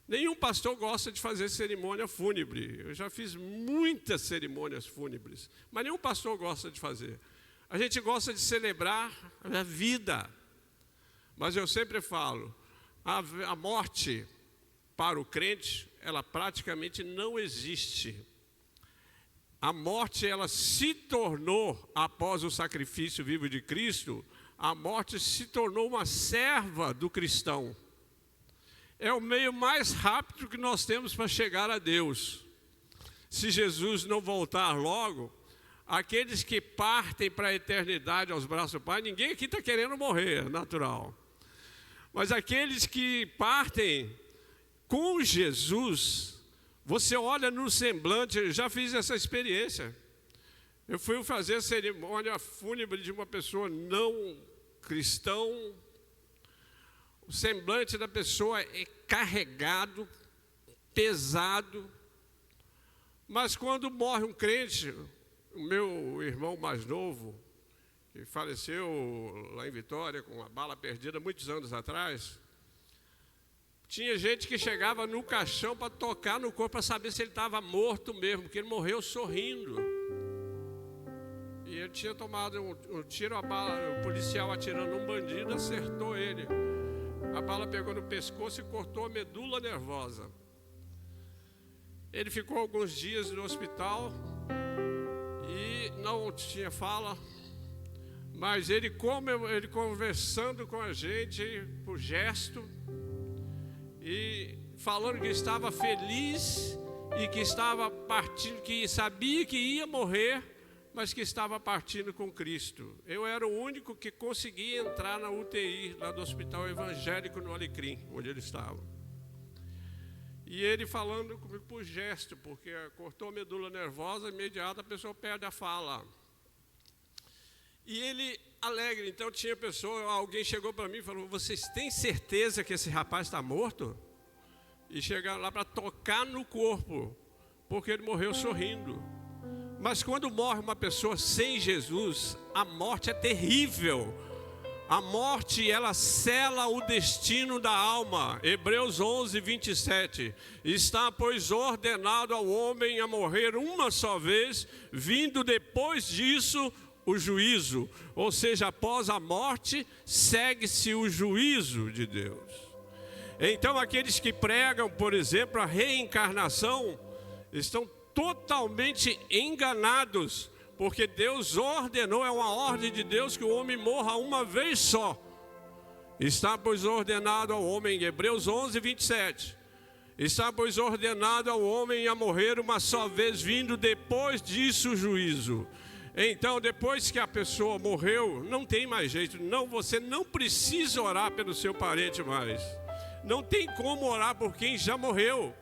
Nenhum pastor gosta de fazer cerimônia fúnebre. Eu já fiz muitas cerimônias fúnebres, mas nenhum pastor gosta de fazer. A gente gosta de celebrar a vida. Mas eu sempre falo, a morte para o crente, ela praticamente não existe. A morte, ela se tornou, após o sacrifício vivo de Cristo, a morte se tornou uma serva do cristão. É o meio mais rápido que nós temos para chegar a Deus. Se Jesus não voltar logo, aqueles que partem para a eternidade aos braços do Pai, ninguém aqui está querendo morrer, é natural. Mas aqueles que partem com Jesus, você olha no semblante, eu já fiz essa experiência. Eu fui fazer a cerimônia fúnebre de uma pessoa não cristão. O semblante da pessoa é carregado, pesado. Mas quando morre um crente, o meu irmão mais novo, que faleceu lá em Vitória com uma bala perdida muitos anos atrás, tinha gente que chegava no caixão para tocar no corpo para saber se ele estava morto mesmo, porque ele morreu sorrindo. E ele tinha tomado um tiro, a bala, o policial atirando um bandido, acertou ele. A bala pegou no pescoço e cortou a medula nervosa. Ele ficou alguns dias no hospital e não tinha fala, mas ele conversando com a gente por gesto e falando que estava feliz e que estava partindo, que sabia que ia morrer, mas que estava partindo com Cristo. Eu era o único que conseguia entrar na UTI, lá do Hospital Evangélico no Alecrim, onde ele estava. E ele falando comigo por gesto, porque cortou a medula nervosa, imediata a pessoa perde a fala. E ele alegre, então tinha pessoa, alguém chegou para mim e falou: vocês têm certeza que esse rapaz está morto? E chegaram lá para tocar no corpo, porque ele morreu sorrindo. Mas quando morre uma pessoa sem Jesus, a morte é terrível, A morte, ela sela o destino da alma. Hebreus 11, 27. Está, pois, ordenado ao homem a morrer uma só vez, vindo depois disso o juízo. Ou seja, após a morte, segue-se o juízo de Deus. Então, aqueles que pregam, por exemplo, a reencarnação, estão totalmente enganados. Porque Deus ordenou, é uma ordem de Deus que o homem morra uma vez só. Está, pois, ordenado ao homem, Hebreus 11, 27. Está, pois, ordenado ao homem a morrer uma só vez, vindo depois disso o juízo. Então, depois que a pessoa morreu, não tem mais jeito. Não, você não precisa orar pelo seu parente mais. Não tem como orar por quem já morreu.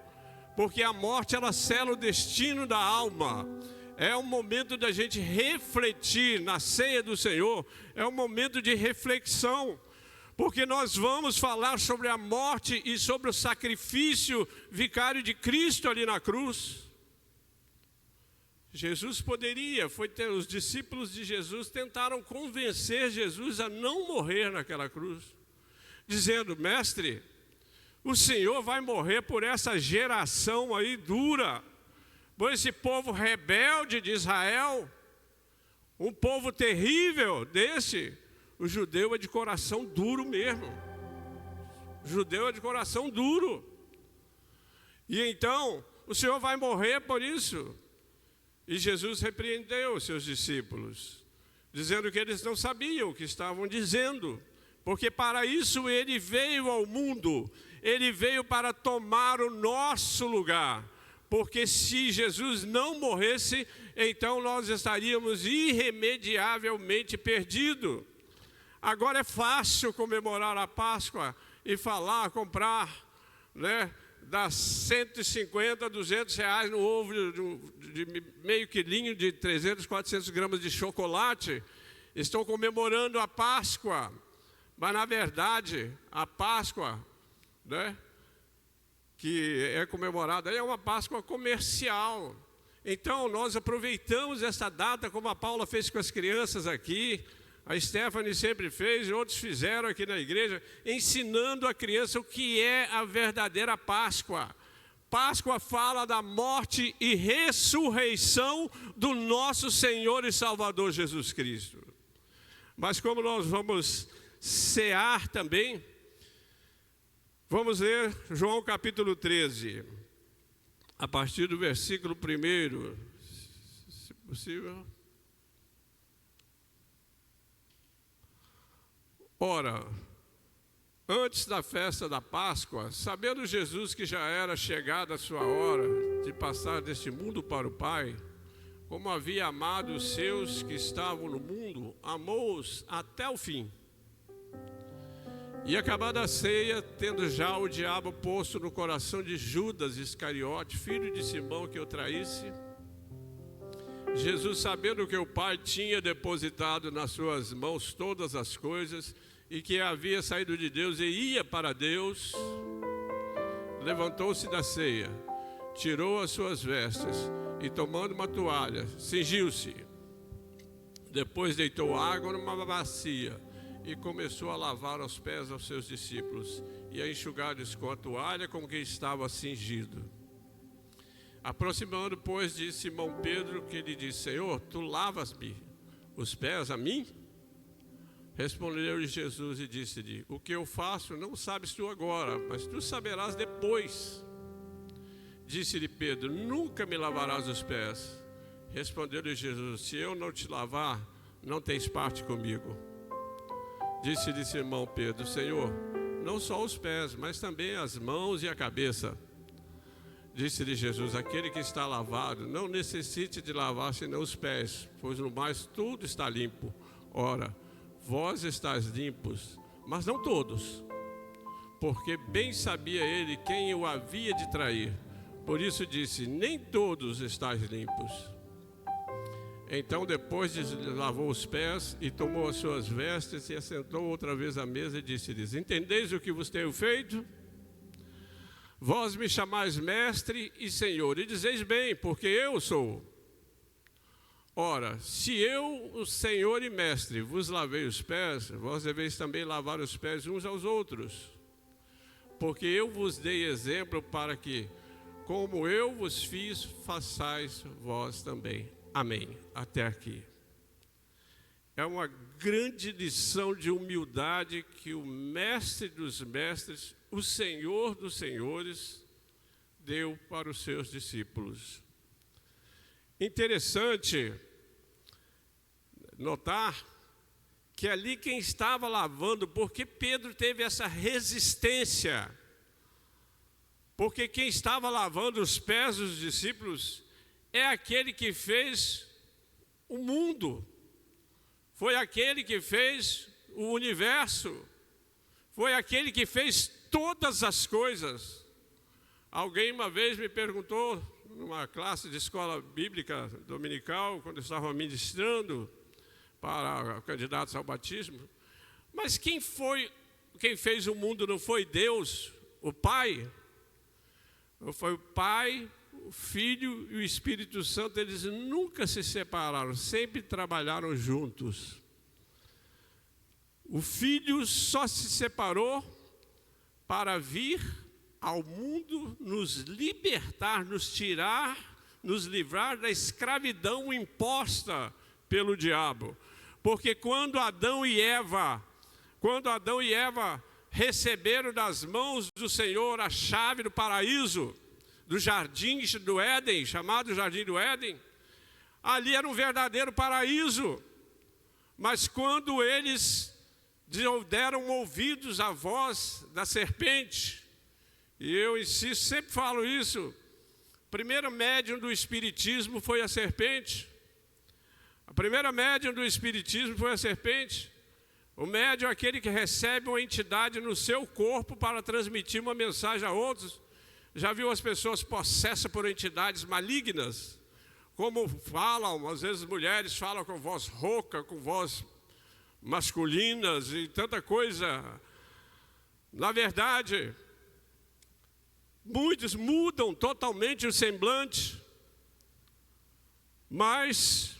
Porque a morte, ela sela o destino da alma. É um momento da gente refletir na ceia do Senhor. É um momento de reflexão. Porque nós vamos falar sobre a morte e sobre o sacrifício vicário de Cristo ali na cruz. Jesus poderia, os discípulos de Jesus tentaram convencer Jesus a não morrer naquela cruz. Dizendo, mestre, o Senhor vai morrer por essa geração aí dura. Por esse povo rebelde de Israel, um povo terrível desse, o judeu é de coração duro mesmo. O judeu é de coração duro. E então, o Senhor vai morrer por isso. E Jesus repreendeu os seus discípulos, dizendo que eles não sabiam o que estavam dizendo. Porque para isso ele veio ao mundo, ele veio para tomar o nosso lugar. Porque se Jesus não morresse, então nós estaríamos irremediavelmente perdidos. Agora é fácil comemorar a Páscoa e falar, comprar, né, dar 150, 200 reais no ovo de meio quilinho de 300, 400 gramas de chocolate. Estão comemorando a Páscoa. Mas na verdade, a Páscoa, né, que é comemorada, é uma Páscoa comercial. Então, nós aproveitamos essa data, como a Paula fez com as crianças aqui, a Stephanie sempre fez, e outros fizeram aqui na igreja, ensinando a criança o que é a verdadeira Páscoa. Páscoa fala da morte e ressurreição do nosso Senhor e Salvador Jesus Cristo. Mas como nós vamos cear também, vamos ler João capítulo 13, a partir do versículo 1, se possível. Ora, antes da festa da Páscoa, sabendo Jesus que já era chegada a sua hora de passar deste mundo para o Pai, como havia amado os seus que estavam no mundo, amou-os até o fim. E acabada a ceia, tendo já o diabo posto no coração de Judas Iscariote, filho de Simão, que o traísse, Jesus, sabendo que o Pai tinha depositado nas suas mãos todas as coisas, e que havia saído de Deus e ia para Deus, levantou-se da ceia, tirou as suas vestes, e tomando uma toalha, cingiu-se. Depois deitou água numa bacia, e começou a lavar os pés aos seus discípulos, e a enxugar-lhes com a toalha com que estava cingido. Aproximando, pois, de Simão Pedro, que lhe disse, Senhor, tu lavas-me os pés a mim? Respondeu-lhe Jesus e disse-lhe, o que eu faço não sabes tu agora, mas tu saberás depois. Disse-lhe Pedro, nunca me lavarás os pés. Respondeu-lhe Jesus, se eu não te lavar, não tens parte comigo. Disse-lhe Simão Pedro, Senhor, não só os pés, mas também as mãos e a cabeça. Disse-lhe Jesus, aquele que está lavado, não necessite de lavar senão os pés, pois no mais tudo está limpo. Ora, vós estáis limpos, mas não todos, porque bem sabia ele quem o havia de trair. Por isso disse, nem todos estáis limpos. Então depois lavou os pés e tomou as suas vestes e assentou outra vez à mesa e disse-lhes, entendeis o que vos tenho feito? Vós me chamais mestre e senhor, e dizeis bem, porque eu sou. Ora, se eu, o Senhor e Mestre, vos lavei os pés, vós deveis também lavar os pés uns aos outros. Porque eu vos dei exemplo para que, como eu vos fiz, façais vós também. Amém. Até aqui. É uma grande lição de humildade que o Mestre dos Mestres, o Senhor dos Senhores, deu para os seus discípulos. Interessante notar que ali quem estava lavando, porque Pedro teve essa resistência, porque quem estava lavando os pés dos discípulos é aquele que fez o mundo, foi aquele que fez o universo, foi aquele que fez todas as coisas. Alguém uma vez me perguntou, numa classe de escola bíblica dominical, quando eu estava ministrando para candidatos ao batismo, mas quem fez o mundo não foi Deus, o Pai? Foi o Pai, o Filho e o Espírito Santo. Eles nunca se separaram, sempre trabalharam juntos. O Filho só se separou para vir ao mundo nos libertar, nos tirar, nos livrar da escravidão imposta pelo diabo. Porque quando Adão e Eva receberam das mãos do Senhor a chave do paraíso, do jardim do Éden, chamado Jardim do Éden, ali era um verdadeiro paraíso. Mas quando eles deram ouvidos à voz da serpente, e eu insisto, sempre falo isso, o primeiro médium do Espiritismo foi a serpente. A primeira médium do Espiritismo foi a serpente. O médium é aquele que recebe uma entidade no seu corpo para transmitir uma mensagem a outros. Já viu as pessoas possessas por entidades malignas? Como falam, às vezes mulheres falam com voz rouca, com voz masculinas e tanta coisa. Na verdade, muitos mudam totalmente o semblante, mas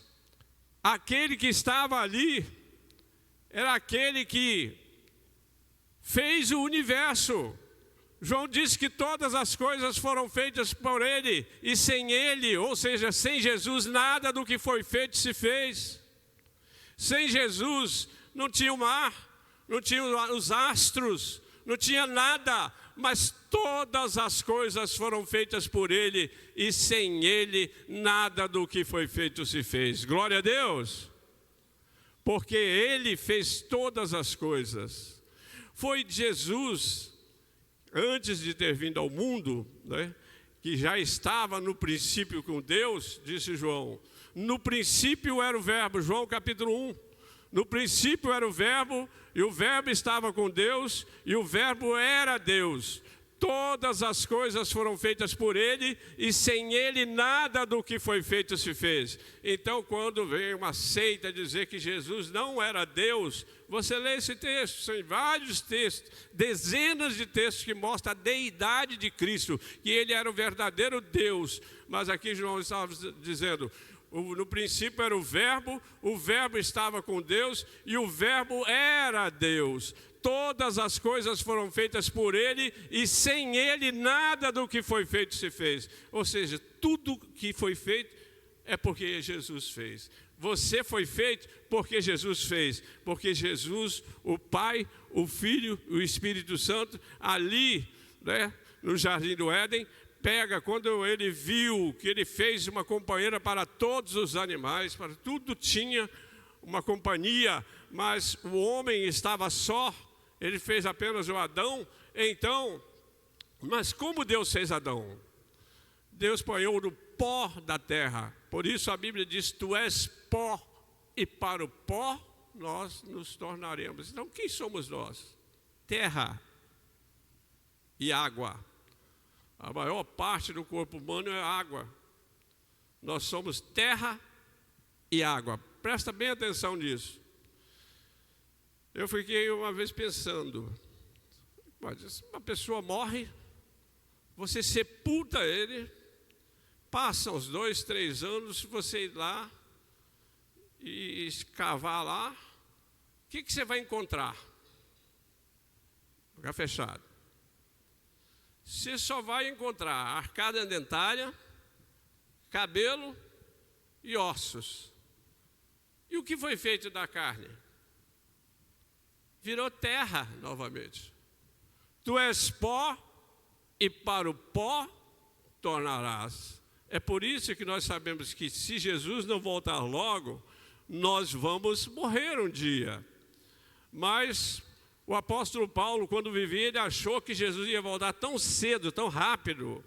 aquele que estava ali era aquele que fez o universo. João disse que todas as coisas foram feitas por ele, e sem ele, ou seja, sem Jesus, nada do que foi feito se fez. Sem Jesus não tinha o mar, não tinha os astros, não tinha nada, mas todas as coisas foram feitas por ele, e sem ele nada do que foi feito se fez. Glória a Deus! Porque ele fez todas as coisas. Foi Jesus, antes de ter vindo ao mundo, né, que já estava no princípio com Deus, disse João. No princípio era o verbo, João capítulo 1. No princípio era o verbo, e o verbo estava com Deus, e o verbo era Deus. Todas as coisas foram feitas por ele, e sem ele nada do que foi feito se fez. Então, quando vem uma seita dizer que Jesus não era Deus, você lê esse texto, são vários textos, dezenas de textos que mostram a deidade de Cristo, que ele era o verdadeiro Deus. Mas aqui João estava dizendo, no princípio era o verbo estava com Deus, e o verbo era Deus. Todas as coisas foram feitas por ele, e sem ele nada do que foi feito se fez. Ou seja, tudo que foi feito é porque Jesus fez. Você foi feito porque Jesus fez. Porque Jesus, o Pai, o Filho, o Espírito Santo, ali, né, no Jardim do Éden, quando ele viu que ele fez uma companheira para todos os animais, para tudo tinha uma companhia, mas o homem estava só. Ele fez apenas o Adão. Então, mas como Deus fez Adão? Deus ponhou no pó da terra. Por isso a Bíblia diz, tu és pó, e para o pó nós nos tornaremos. Então, quem somos nós? Terra e água. A maior parte do corpo humano é água. Nós somos terra e água. Presta bem atenção nisso. Eu fiquei uma vez pensando, uma pessoa morre, você sepulta ele, passam uns 2, 3 anos, você ir lá, e escavar lá, o que você vai encontrar? Lugar fechado. Você só vai encontrar arcada dentária, cabelo e ossos. E o que foi feito da carne? Virou terra novamente. Tu és pó e para o pó tornarás. É por isso que nós sabemos que se Jesus não voltar logo, nós vamos morrer um dia. Mas o apóstolo Paulo, quando vivia, ele achou que Jesus ia voltar tão cedo, tão rápido,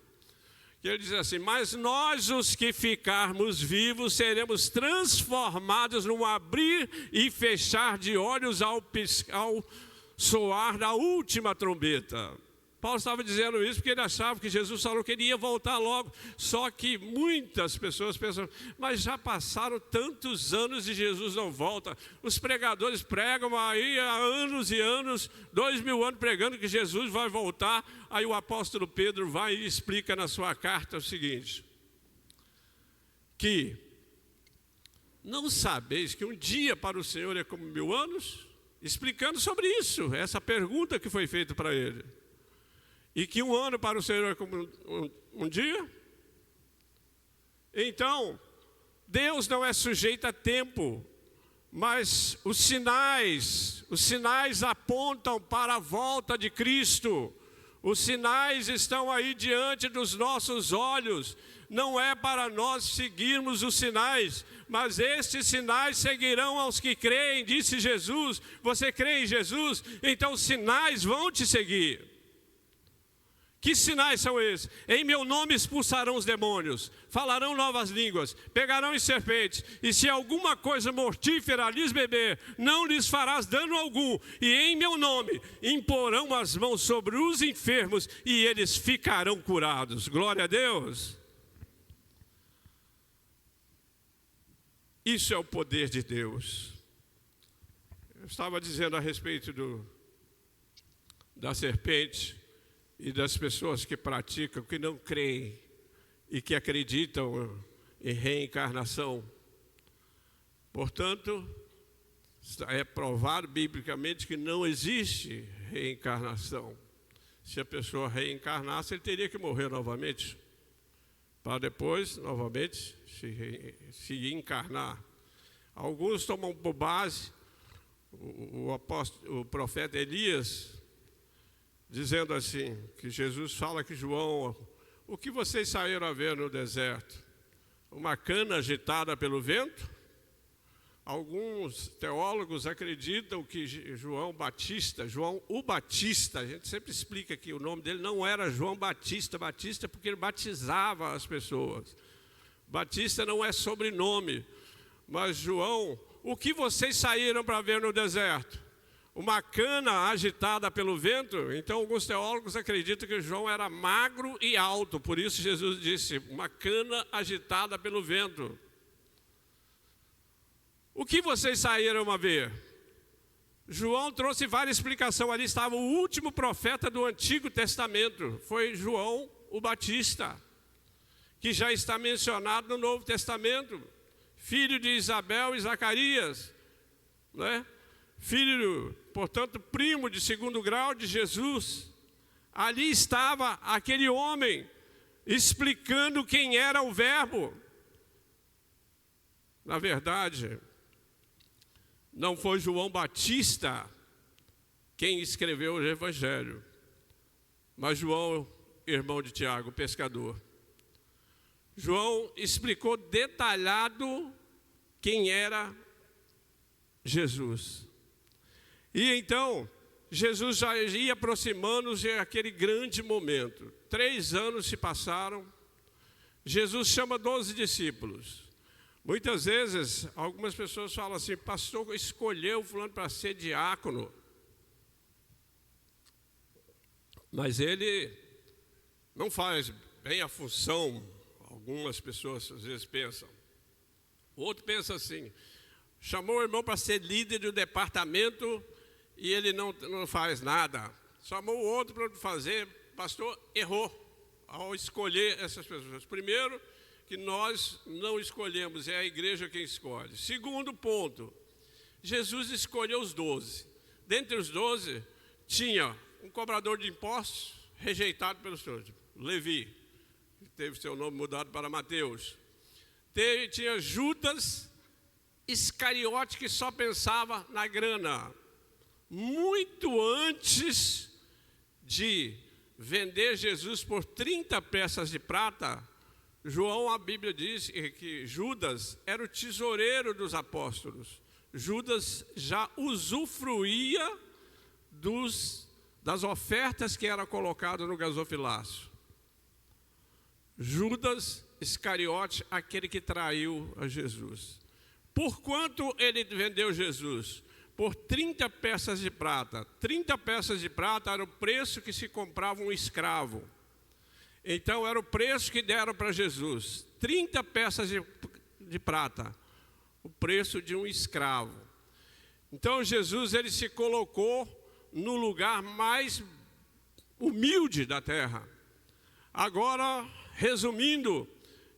que ele diz assim: mas nós os que ficarmos vivos seremos transformados num abrir e fechar de olhos ao soar da última trombeta. Paulo estava dizendo isso porque ele achava que Jesus falou que ele ia voltar logo. Só que muitas pessoas pensam: mas já passaram tantos anos e Jesus não volta. Os pregadores pregam aí há anos e anos, 2000 anos pregando que Jesus vai voltar. Aí o apóstolo Pedro vai e explica na sua carta o seguinte: que não sabeis que um dia para o Senhor é como 1000 anos? Explicando sobre isso, essa pergunta que foi feita para ele. E que um ano para o Senhor é como um dia? Então, Deus não é sujeito a tempo, mas os sinais apontam para a volta de Cristo. Os sinais estão aí diante dos nossos olhos. Não é para nós seguirmos os sinais, mas estes sinais seguirão aos que creem, disse Jesus. Você crê em Jesus? Então os sinais vão te seguir. Que sinais são esses? Em meu nome expulsarão os demônios, falarão novas línguas, pegarão em serpentes, e se alguma coisa mortífera lhes beber, não lhes farás dano algum, e em meu nome imporão as mãos sobre os enfermos, e eles ficarão curados. Glória a Deus! Isso é o poder de Deus. Eu estava dizendo a respeito da serpente, e das pessoas que praticam, que não creem e que acreditam em reencarnação. Portanto, é provado biblicamente que não existe reencarnação. Se a pessoa reencarnasse, ele teria que morrer novamente, para depois, novamente, se encarnar. Alguns tomam por base o profeta Elias, dizendo assim, que Jesus fala que João: o que vocês saíram a ver no deserto? Uma cana agitada pelo vento? Alguns teólogos acreditam que João o Batista, a gente sempre explica que o nome dele não era João Batista porque ele batizava as pessoas. Batista não é sobrenome, mas João: o que vocês saíram para ver no deserto? Uma cana agitada pelo vento? Então alguns teólogos acreditam que João era magro e alto, por isso Jesus disse: uma cana agitada pelo vento. O que vocês saíram a ver? João trouxe várias explicações. Ali estava o último profeta do Antigo Testamento, foi João o Batista, que já está mencionado no Novo Testamento, filho de Isabel e Zacarias, né? Filho, portanto, primo de 2º grau de Jesus. Ali estava aquele homem explicando quem era o Verbo. Na verdade, não foi João Batista quem escreveu o Evangelho, mas João, irmão de Tiago, pescador. João explicou detalhado quem era Jesus. E então, Jesus já ia aproximando-se daquele grande momento. 3 anos se passaram. Jesus chama 12 discípulos. Muitas vezes, algumas pessoas falam assim: pastor escolheu fulano para ser diácono. Mas ele não faz bem a função. Algumas pessoas às vezes pensam. O outro pensa assim: chamou o irmão para ser líder do departamento e ele não faz nada. Chamou o outro para fazer, pastor errou ao escolher essas pessoas. Primeiro, que nós não escolhemos, é a igreja quem escolhe. Segundo ponto, Jesus escolheu os 12. Dentre os 12, tinha um cobrador de impostos, rejeitado pelos senhores, Levi, que teve seu nome mudado para Mateus. Tinha Judas Iscariote, que só pensava na grana. Muito antes de vender Jesus por 30 peças de prata, João, a Bíblia diz que Judas era o tesoureiro dos apóstolos. Judas já usufruía das ofertas que eram colocadas no gasofilácio. Judas Iscariote, aquele que traiu a Jesus. Por quanto ele vendeu Jesus? Por 30 peças de prata. 30 peças de prata era o preço que se comprava um escravo. Então era o preço que deram para Jesus. 30 peças de prata. O preço de um escravo. Então Jesus, ele se colocou no lugar mais humilde da terra. Agora, resumindo,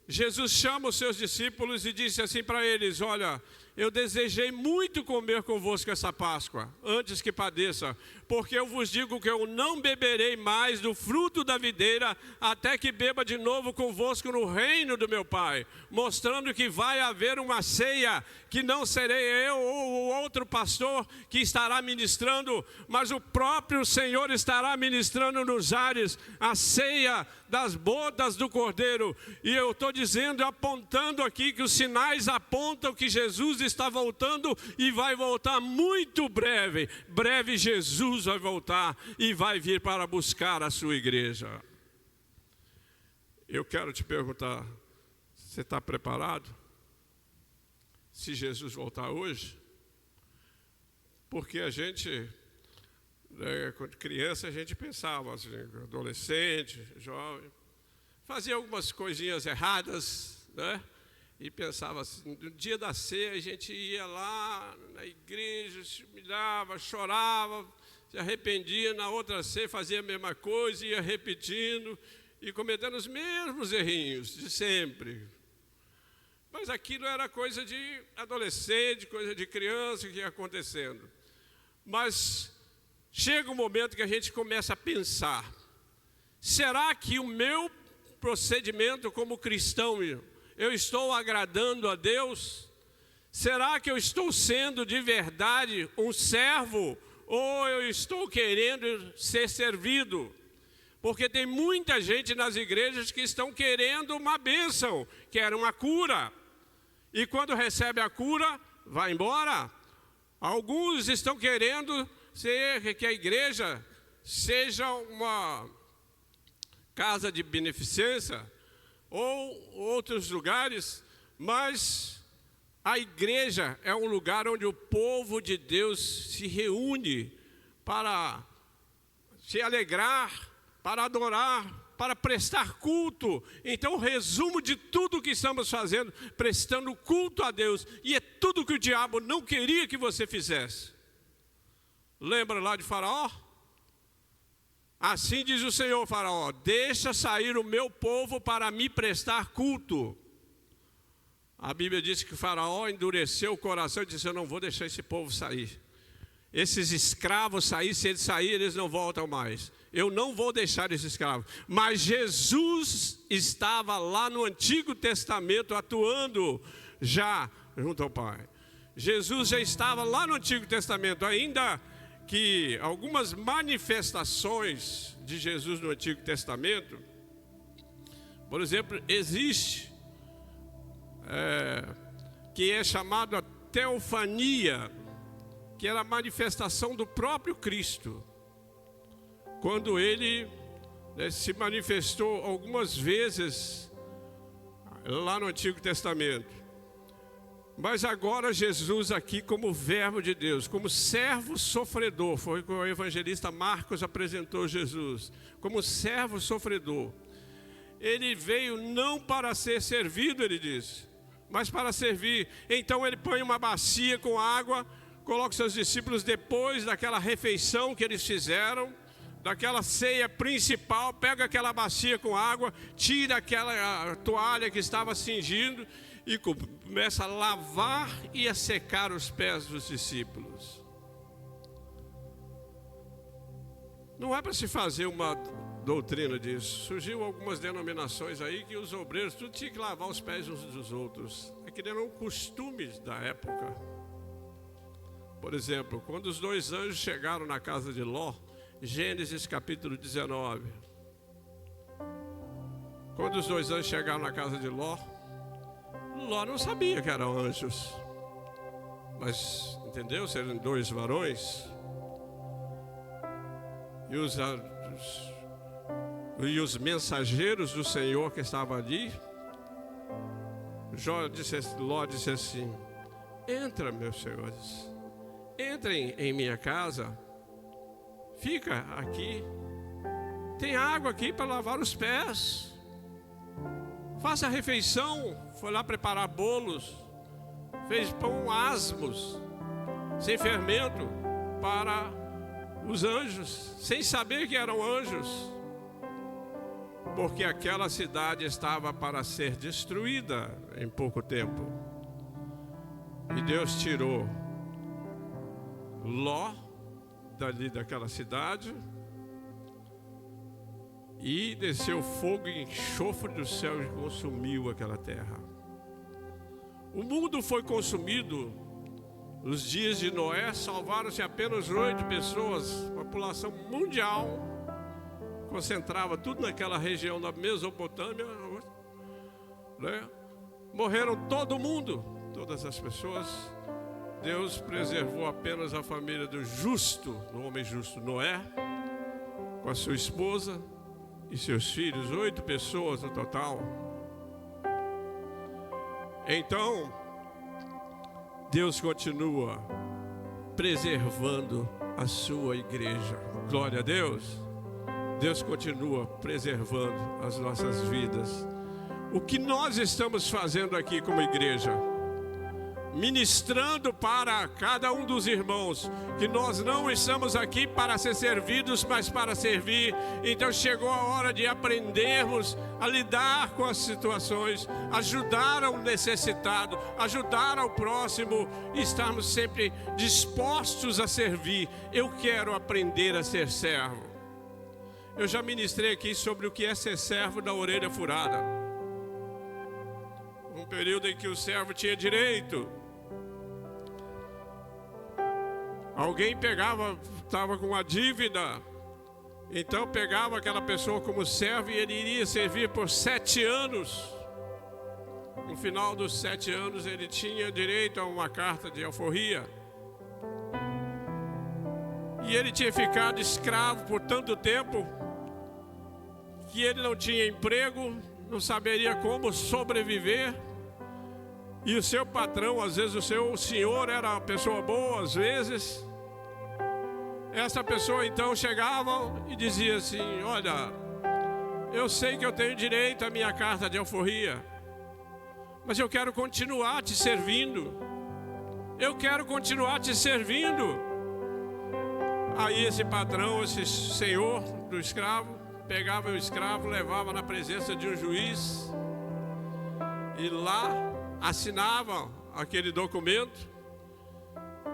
Jesus chama os seus discípulos e disse assim para eles: olha, eu desejei muito comer convosco essa Páscoa, antes que padeça, porque eu vos digo que eu não beberei mais do fruto da videira, até que beba de novo convosco no reino do meu Pai, mostrando que vai haver uma ceia, que não serei eu ou o outro pastor que estará ministrando, mas o próprio Senhor estará ministrando nos ares, a ceia das bodas do Cordeiro. E eu estou dizendo, apontando aqui, que os sinais apontam que Jesus está voltando e vai voltar muito breve. Breve Jesus vai voltar e vai vir para buscar a sua igreja. Eu quero te perguntar, você está preparado? Se Jesus voltar hoje? Porque a gente, quando criança, a gente pensava assim, adolescente, jovem, fazia algumas coisinhas erradas, né? E pensava assim, no dia da ceia a gente ia lá na igreja, se humilhava, chorava, se arrependia, na outra ceia fazia a mesma coisa, ia repetindo e cometendo os mesmos errinhos de sempre. Mas aquilo era coisa de adolescente, coisa de criança que ia acontecendo. Mas chega um momento que a gente começa a pensar, será que o meu procedimento como cristão, eu estou agradando a Deus? Será que eu estou sendo de verdade um servo? Ou eu estou querendo ser servido? Porque tem muita gente nas igrejas que estão querendo uma bênção, quer uma cura. E quando recebe a cura, vai embora. Alguns estão querendo que a igreja seja uma casa de beneficência, ou outros lugares, mas a igreja é um lugar onde o povo de Deus se reúne para se alegrar, para adorar, para prestar culto. Então o resumo de tudo que estamos fazendo, prestando culto a Deus, e é tudo que o diabo não queria que você fizesse. Lembra lá de Faraó? Assim diz o Senhor, Faraó: deixa sair o meu povo para me prestar culto. A Bíblia diz que o Faraó endureceu o coração e disse: eu não vou deixar esse povo sair. Esses escravos sair, se eles saírem, eles não voltam mais. Eu não vou deixar esses escravos. Mas Jesus estava lá no Antigo Testamento atuando já junto ao Pai. Jesus já estava lá no Antigo Testamento, ainda que algumas manifestações de Jesus no Antigo Testamento, por exemplo, existe que é chamado a teofania, que era a manifestação do próprio Cristo, quando ele se manifestou algumas vezes lá no Antigo Testamento. Mas agora Jesus aqui como verbo de Deus, como servo sofredor, foi como o evangelista Marcos apresentou Jesus, como servo sofredor. Ele veio não para ser servido, ele disse, mas para servir. Então ele põe uma bacia com água, coloca seus discípulos depois daquela refeição que eles fizeram, daquela ceia principal, pega aquela bacia com água, tira aquela toalha que estava cingindo e começa a lavar e a secar os pés dos discípulos. Não é para se fazer uma doutrina disso. Surgiu algumas denominações aí que os obreiros tudo tinham que lavar os pés uns dos outros. Aquilo eram costumes da época. Por exemplo, quando os 2 anjos chegaram na casa de Ló, Gênesis capítulo 19. Quando os 2 anjos chegaram na casa de Ló, Ló não sabia que eram anjos. Mas, entendeu? Serem 2 varões. E os mensageiros do Senhor que estavam ali, Ló disse assim: entra, meus senhores, entrem em minha casa, fica aqui, tem água aqui para lavar os pés, faça a refeição. Foi lá preparar bolos, fez pão asmos, sem fermento, para os anjos, sem saber que eram anjos, porque aquela cidade estava para ser destruída em pouco tempo. E Deus tirou Ló dali daquela cidade e desceu fogo e enxofre do céu e consumiu aquela terra. O mundo foi consumido. Nos dias de Noé, salvaram-se apenas 8 pessoas. A população mundial concentrava tudo naquela região da Mesopotâmia, né? Morreram todo mundo, todas as pessoas. Deus preservou apenas a família do justo, do homem justo Noé, com a sua esposa e seus filhos, 8 pessoas no total. Então, Deus continua preservando a sua igreja. Glória a Deus. Deus continua preservando as nossas vidas. O que nós estamos fazendo aqui como igreja? Ministrando para cada um dos irmãos que nós não estamos aqui para ser servidos, mas para servir. Então chegou a hora de aprendermos a lidar com as situações, ajudar ao necessitado, ajudar ao próximo e estarmos sempre dispostos a servir. Eu quero aprender a ser servo. Eu já ministrei aqui sobre o que é ser servo da orelha furada. Um período em que o servo tinha direito. Alguém estava com uma dívida, então pegava aquela pessoa como servo e ele iria servir por 7 anos. No final dos 7 anos ele tinha direito a uma carta de alforria. E ele tinha ficado escravo por tanto tempo que ele não tinha emprego, não saberia como sobreviver. E o seu patrão, às vezes o seu senhor era uma pessoa boa, às vezes. Essa pessoa então chegava e dizia assim: olha, eu sei que eu tenho direito à minha carta de alforria, mas eu quero continuar te servindo. Eu quero continuar te servindo. Aí esse patrão, esse senhor do escravo, pegava o escravo, levava na presença de um juiz e lá assinavam aquele documento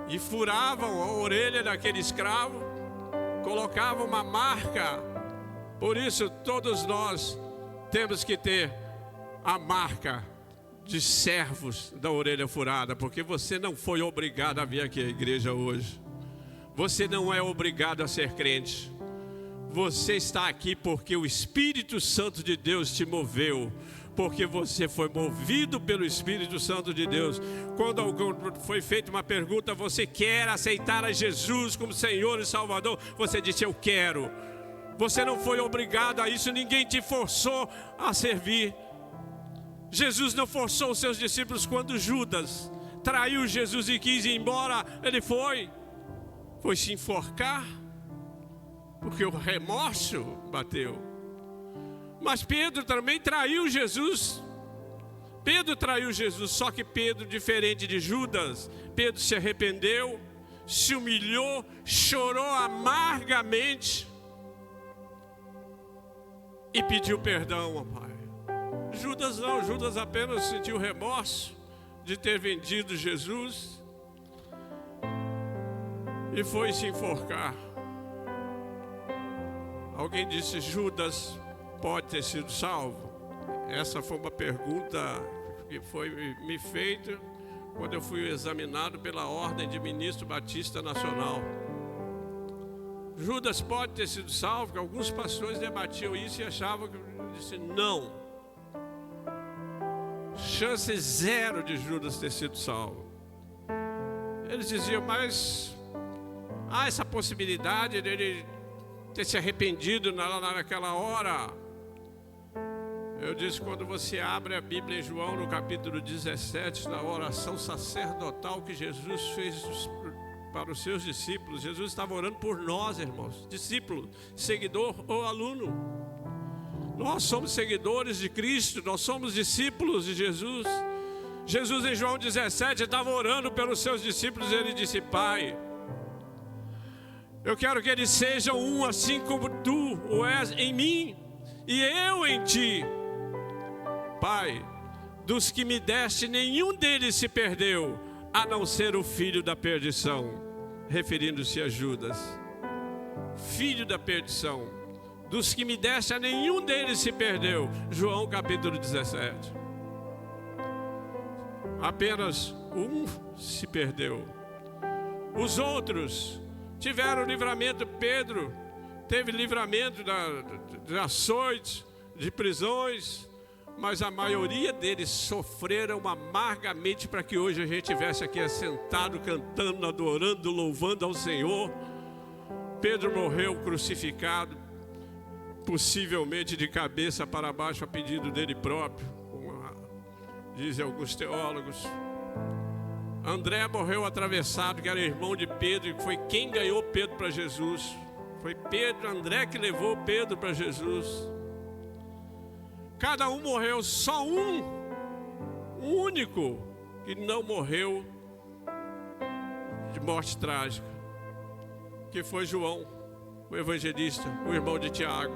e furavam a orelha daquele escravo, colocavam uma marca. Por isso todos nós temos que ter a marca de servos da orelha furada, porque você não foi obrigado a vir aqui à igreja hoje. Você não é obrigado a ser crente. Você está aqui porque o Espírito Santo de Deus te moveu, porque você foi movido pelo Espírito Santo de Deus. Quando foi feita uma pergunta: você quer aceitar a Jesus como Senhor e Salvador? Você disse: eu quero. Você não foi obrigado a isso, ninguém te forçou a servir. Jesus não forçou os seus discípulos quando Judas traiu Jesus e quis ir embora. Ele foi se enforcar, porque o remorso bateu. Mas Pedro também traiu Jesus. Pedro traiu Jesus, só que Pedro, diferente de Judas, Pedro se arrependeu, se humilhou, chorou amargamente e pediu perdão, ó Pai. Judas não, Judas apenas sentiu remorso de ter vendido Jesus e foi se enforcar. Alguém disse: Judas pode ter sido salvo? Essa foi uma pergunta que foi me feita quando eu fui examinado pela Ordem de Ministro Batista Nacional. Judas pode ter sido salvo? Porque alguns pastores debatiam isso e achavam que eu disse não. Chance zero de Judas ter sido salvo. Eles diziam, mas há essa possibilidade dele ter se arrependido naquela hora. Eu disse, quando você abre a Bíblia em João, no capítulo 17, na oração sacerdotal que Jesus fez para os seus discípulos, Jesus estava orando por nós, irmãos, discípulo, seguidor ou aluno. Nós somos seguidores de Cristo, nós somos discípulos de Jesus. Jesus em João 17 estava orando pelos seus discípulos e ele disse: Pai, eu quero que eles sejam um assim como tu o és em mim e eu em ti. Pai, dos que me deste, nenhum deles se perdeu, a não ser o filho da perdição, referindo-se a Judas. Filho da perdição. Dos que me deste, a nenhum deles se perdeu. João capítulo 17. Apenas um se perdeu. Os outros tiveram livramento. Pedro teve livramento de açoites, de prisões, mas a maioria deles sofreram amargamente para que hoje a gente estivesse aqui assentado, cantando, adorando, louvando ao Senhor. Pedro morreu crucificado, possivelmente de cabeça para baixo a pedido dele próprio, como dizem alguns teólogos. André morreu atravessado, que era irmão de Pedro, e foi quem ganhou Pedro para Jesus. Foi Pedro, André que levou Pedro para Jesus. Cada um morreu, só um único que não morreu de morte trágica, que foi João, o evangelista, o irmão de Tiago,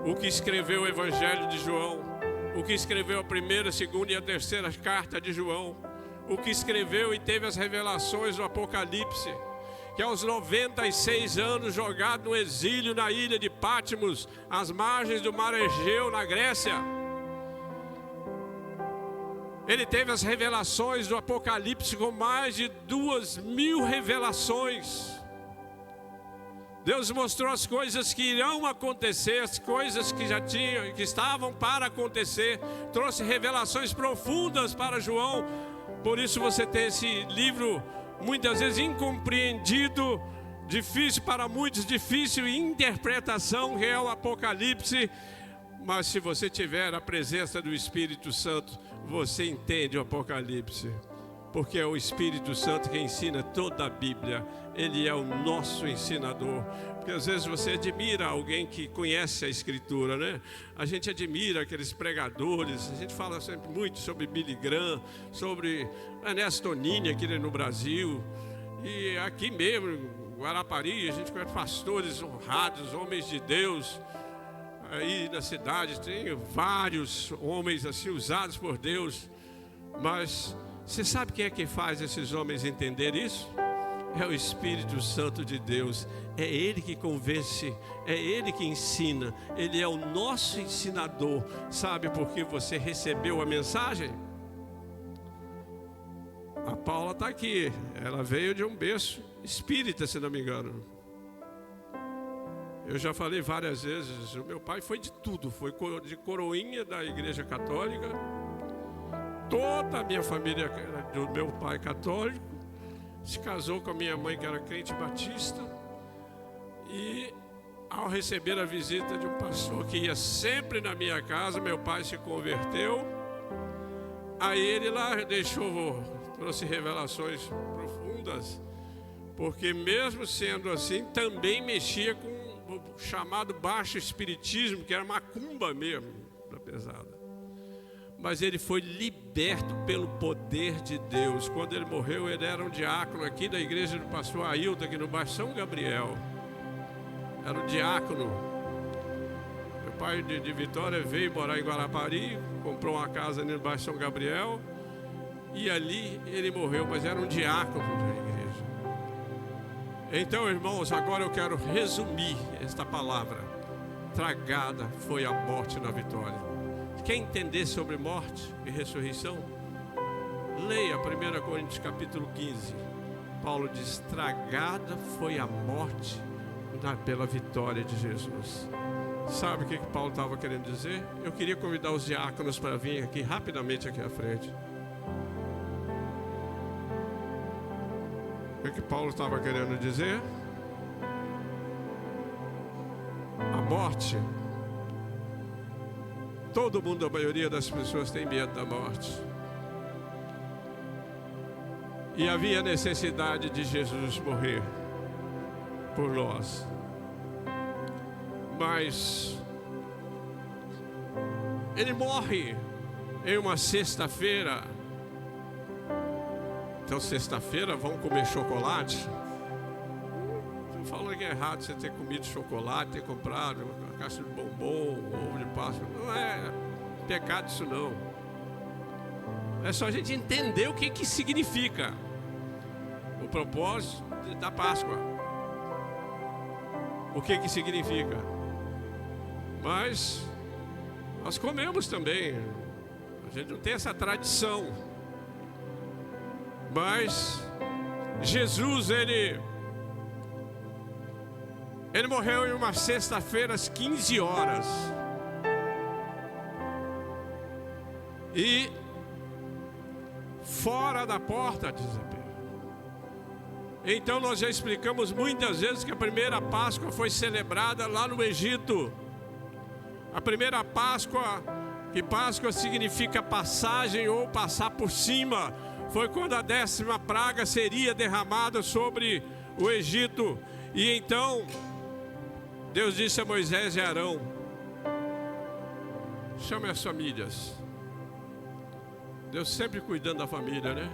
o que escreveu o evangelho de João, o que escreveu a primeira, a segunda e a terceira carta de João, o que escreveu e teve as revelações do Apocalipse, que aos 96 anos, jogado no exílio na ilha de Patmos, às margens do mar Egeu, na Grécia, ele teve as revelações do Apocalipse, com mais de 2.000 revelações. Deus mostrou as coisas que irão acontecer, as coisas que já tinham, que estavam para acontecer. Trouxe revelações profundas para João. Por isso você tem esse livro muitas vezes incompreendido, difícil para muitos, difícil em interpretação, que é o Apocalipse. Mas se você tiver a presença do Espírito Santo, você entende o Apocalipse, porque é o Espírito Santo que ensina toda a Bíblia. Ele é o nosso ensinador. Porque às vezes você admira alguém que conhece a Escritura, né? A gente admira aqueles pregadores. A gente fala sempre muito sobre Billy Graham, sobre Ernesto Nini aqui no Brasil. E aqui mesmo, em Guarapari, a gente conhece pastores honrados, homens de Deus. Aí na cidade tem vários homens assim usados por Deus. Mas você sabe quem é que faz esses homens entender isso? É o Espírito Santo de Deus. É Ele que convence, é Ele que ensina. Ele é o nosso ensinador. Sabe por que você recebeu a mensagem? A Paula está aqui. Ela veio de um berço espírita, se não me engano. Eu já falei várias vezes, o meu pai foi de tudo. Foi de coroinha da Igreja Católica. Toda a minha família era do meu pai católico. Se casou com a minha mãe, que era crente batista. E ao receber a visita de um pastor que ia sempre na minha casa, meu pai se converteu. Aí ele lá trouxe revelações profundas, porque mesmo sendo assim, também mexia com o chamado baixo espiritismo, que era macumba mesmo, da pesada. Mas ele foi liberto pelo poder de Deus. Quando ele morreu, ele era um diácono aqui da igreja do pastor Ailton, aqui no bairro São Gabriel. Era um diácono. Meu pai de Vitória, veio morar em Guarapari, comprou uma casa no bairro São Gabriel, e ali ele morreu, mas era um diácono da igreja. Então, irmãos, agora eu quero resumir esta palavra. Tragada foi a morte na vitória. Quer entender sobre morte e ressurreição? Leia 1 Coríntios capítulo 15. Paulo diz: tragada foi a morte pela vitória de Jesus. Sabe o que Paulo estava querendo dizer? Eu queria convidar os diáconos para vir aqui rapidamente aqui à frente. O que Paulo estava querendo dizer? A morte. Todo mundo, a maioria das pessoas tem medo da morte. E havia necessidade de Jesus morrer por nós. Mas ele morre em uma sexta-feira. Então, sexta-feira, vão comer chocolate? Estou falando que é errado você ter comido chocolate, ter comprado uma caixa de bombom, ovo de Páscoa. Não é pecado isso, não. É só a gente entender o que significa o propósito da Páscoa. O que significa. Mas nós comemos também. A gente não tem essa tradição. Mas Jesus, ele morreu em uma sexta-feira às 15 horas. E fora da porta, diz a Bíblia. Então nós já explicamos muitas vezes que a primeira Páscoa foi celebrada lá no Egito. A primeira Páscoa, que Páscoa significa passagem ou passar por cima, foi quando a 10ª praga seria derramada sobre o Egito. E então Deus disse a Moisés e Arão: chame as famílias. Deus sempre cuidando da família, né?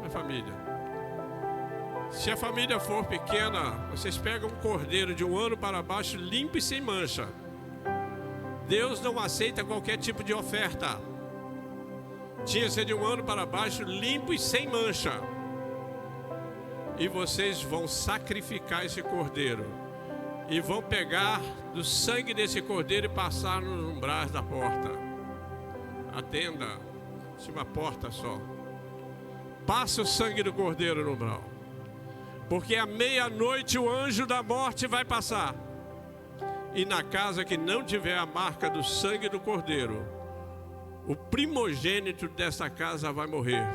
A família. Se a família for pequena, vocês pegam um cordeiro de 1 ano para baixo, limpo e sem mancha. Deus não aceita qualquer tipo de oferta. Tinha que ser de 1 ano para baixo, limpo e sem mancha. E vocês vão sacrificar esse cordeiro. E vão pegar do sangue desse cordeiro e passar nos umbrais da porta. A tenda, tinha uma porta só. Passa o sangue do cordeiro no umbral. Porque à meia-noite o anjo da morte vai passar. E na casa que não tiver a marca do sangue do cordeiro, o primogênito dessa casa vai morrer.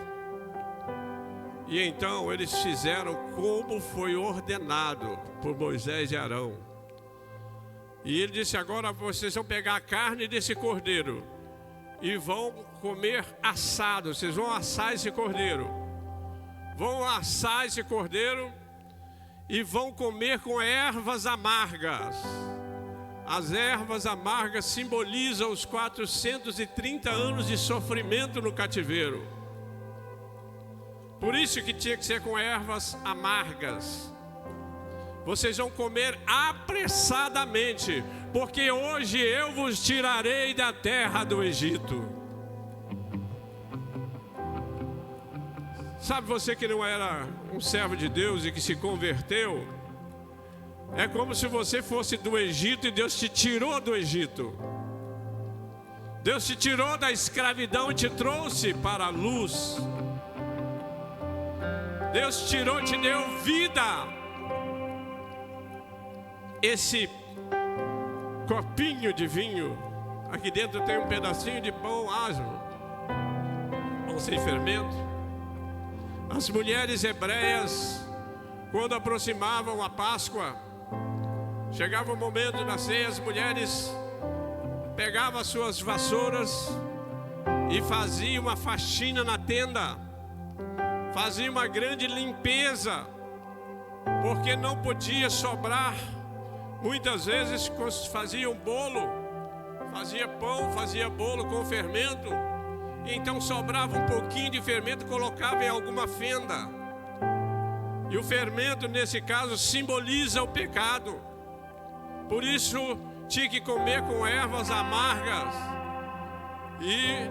E então eles fizeram como foi ordenado por Moisés e Arão. E ele disse: agora vocês vão pegar a carne desse cordeiro e vão comer assado. Vocês vão assar esse cordeiro. Vão assar esse cordeiro e vão comer com ervas amargas. As ervas amargas simbolizam os 430 anos de sofrimento no cativeiro. Por isso que tinha que ser com ervas amargas. Vocês vão comer apressadamente, porque hoje eu vos tirarei da terra do Egito. Sabe, você que não era um servo de Deus e que se converteu, é como se você fosse do Egito e Deus te tirou do Egito. Deus te tirou da escravidão e te trouxe para a luz. Deus tirou, te deu vida. Esse copinho de vinho, aqui dentro tem um pedacinho de pão asmo, pão sem fermento. As mulheres hebreias, quando aproximavam a Páscoa, chegava o momento da ceia, as mulheres pegavam as suas vassouras e faziam uma faxina na tenda, faziam uma grande limpeza, porque não podia sobrar. Muitas vezes faziam bolo, fazia pão, fazia bolo com fermento, e então sobrava um pouquinho de fermento e colocava em alguma fenda. E o fermento, nesse caso, simboliza o pecado. Por isso tinha que comer com ervas amargas. E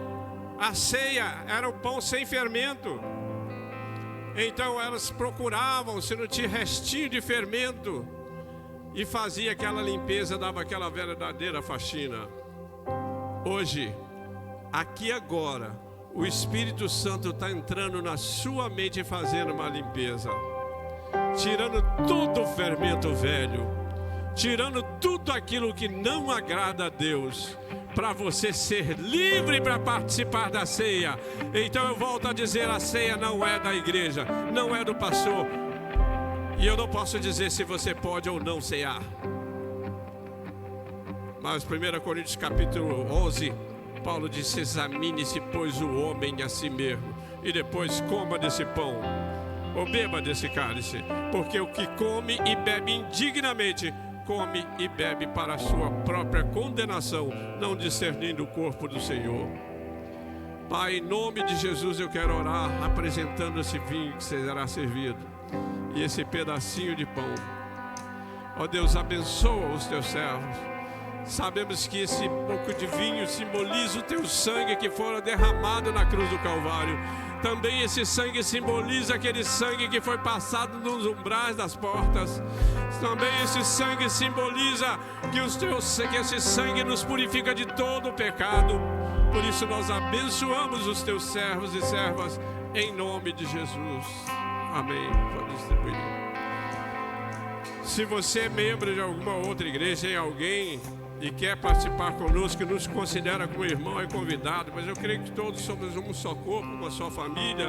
a ceia era o pão sem fermento. Então elas procuravam se não tinha restinho de fermento e fazia aquela limpeza, dava aquela verdadeira faxina. Hoje, aqui agora, o Espírito Santo está entrando na sua mente e fazendo uma limpeza, tirando todo o fermento velho, tirando tudo aquilo que não agrada a Deus, para você ser livre para participar da ceia. Então eu volto a dizer, a ceia não é da igreja, não é do pastor, e eu não posso dizer se você pode ou não cear. Mas 1 Coríntios capítulo 11, Paulo disse: examine-se, pois, o homem a si mesmo, e depois coma desse pão, ou beba desse cálice, porque o que come e bebe indignamente, come e bebe para a sua própria condenação, não discernindo o corpo do Senhor. Pai, em nome de Jesus eu quero orar, apresentando esse vinho que será servido, e esse pedacinho de pão. Ó Deus, abençoa os teus servos. Sabemos que esse pouco de vinho simboliza o teu sangue que fora derramado na cruz do Calvário. Também esse sangue simboliza aquele sangue que foi passado nos umbrais das portas. Também esse sangue simboliza que esse sangue nos purifica de todo o pecado. Por isso nós abençoamos os teus servos e servas em nome de Jesus. Amém. Pode distribuir. Se você é membro de alguma outra igreja, tem alguém e quer participar conosco, que nos considera como irmão, é convidado. Mas eu creio que todos somos um só corpo, uma só família.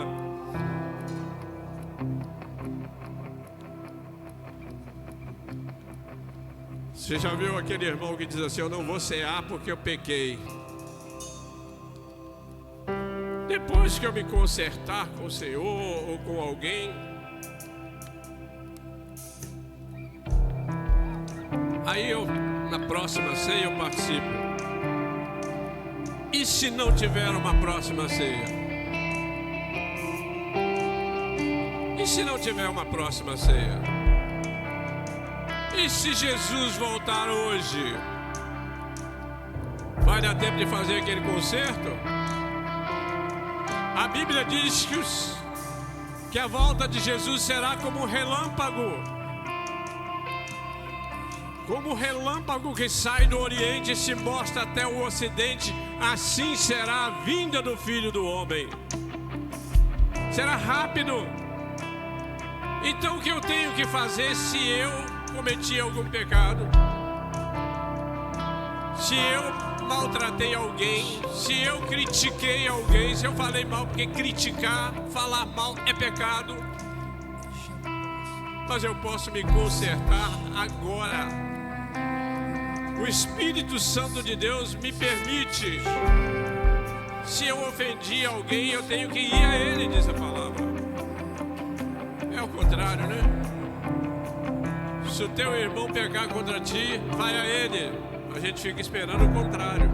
Você já viu aquele irmão que diz assim: eu não vou cear porque eu pequei. Depois que eu me consertar com o Senhor ou com alguém, aí na próxima ceia eu participo. E se não tiver uma próxima ceia? E se não tiver uma próxima ceia? E se Jesus voltar hoje? Vai dar tempo de fazer aquele concerto? A Bíblia diz que a volta de Jesus será como um relâmpago. Como o relâmpago que sai do Oriente e se mostra até o Ocidente, assim será a vinda do Filho do Homem. Será rápido. Então o que eu tenho que fazer se eu cometi algum pecado? Se eu maltratei alguém, se eu critiquei alguém, se eu falei mal, porque criticar, falar mal é pecado. Mas eu posso me consertar agora. O Espírito Santo de Deus me permite. Se eu ofendi alguém, eu tenho que ir a Ele, diz a palavra. É o contrário, né? Se o teu irmão pecar contra ti, vai a Ele. A gente fica esperando o contrário.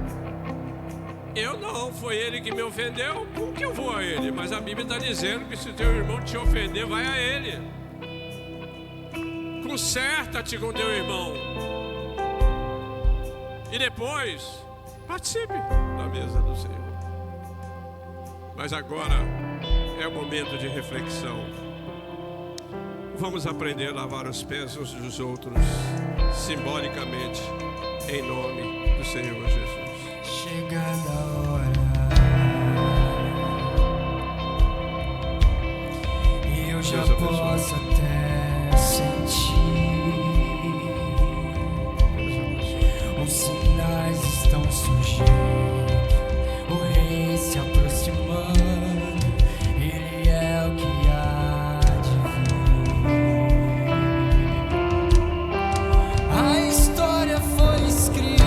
Eu não, foi ele que me ofendeu, como que eu vou a Ele? Mas a Bíblia está dizendo que se o teu irmão te ofender, vai a Ele. Conserta-te com teu irmão. E depois, participe da mesa do Senhor. Mas agora é o momento de reflexão. Vamos aprender a lavar os pés uns dos outros, simbolicamente, em nome do Senhor Jesus. Chegada a hora, e eu já posso até sentir. Os sinais estão surgindo, o rei se aproximando, ele é o que há de vir. A história foi escrita,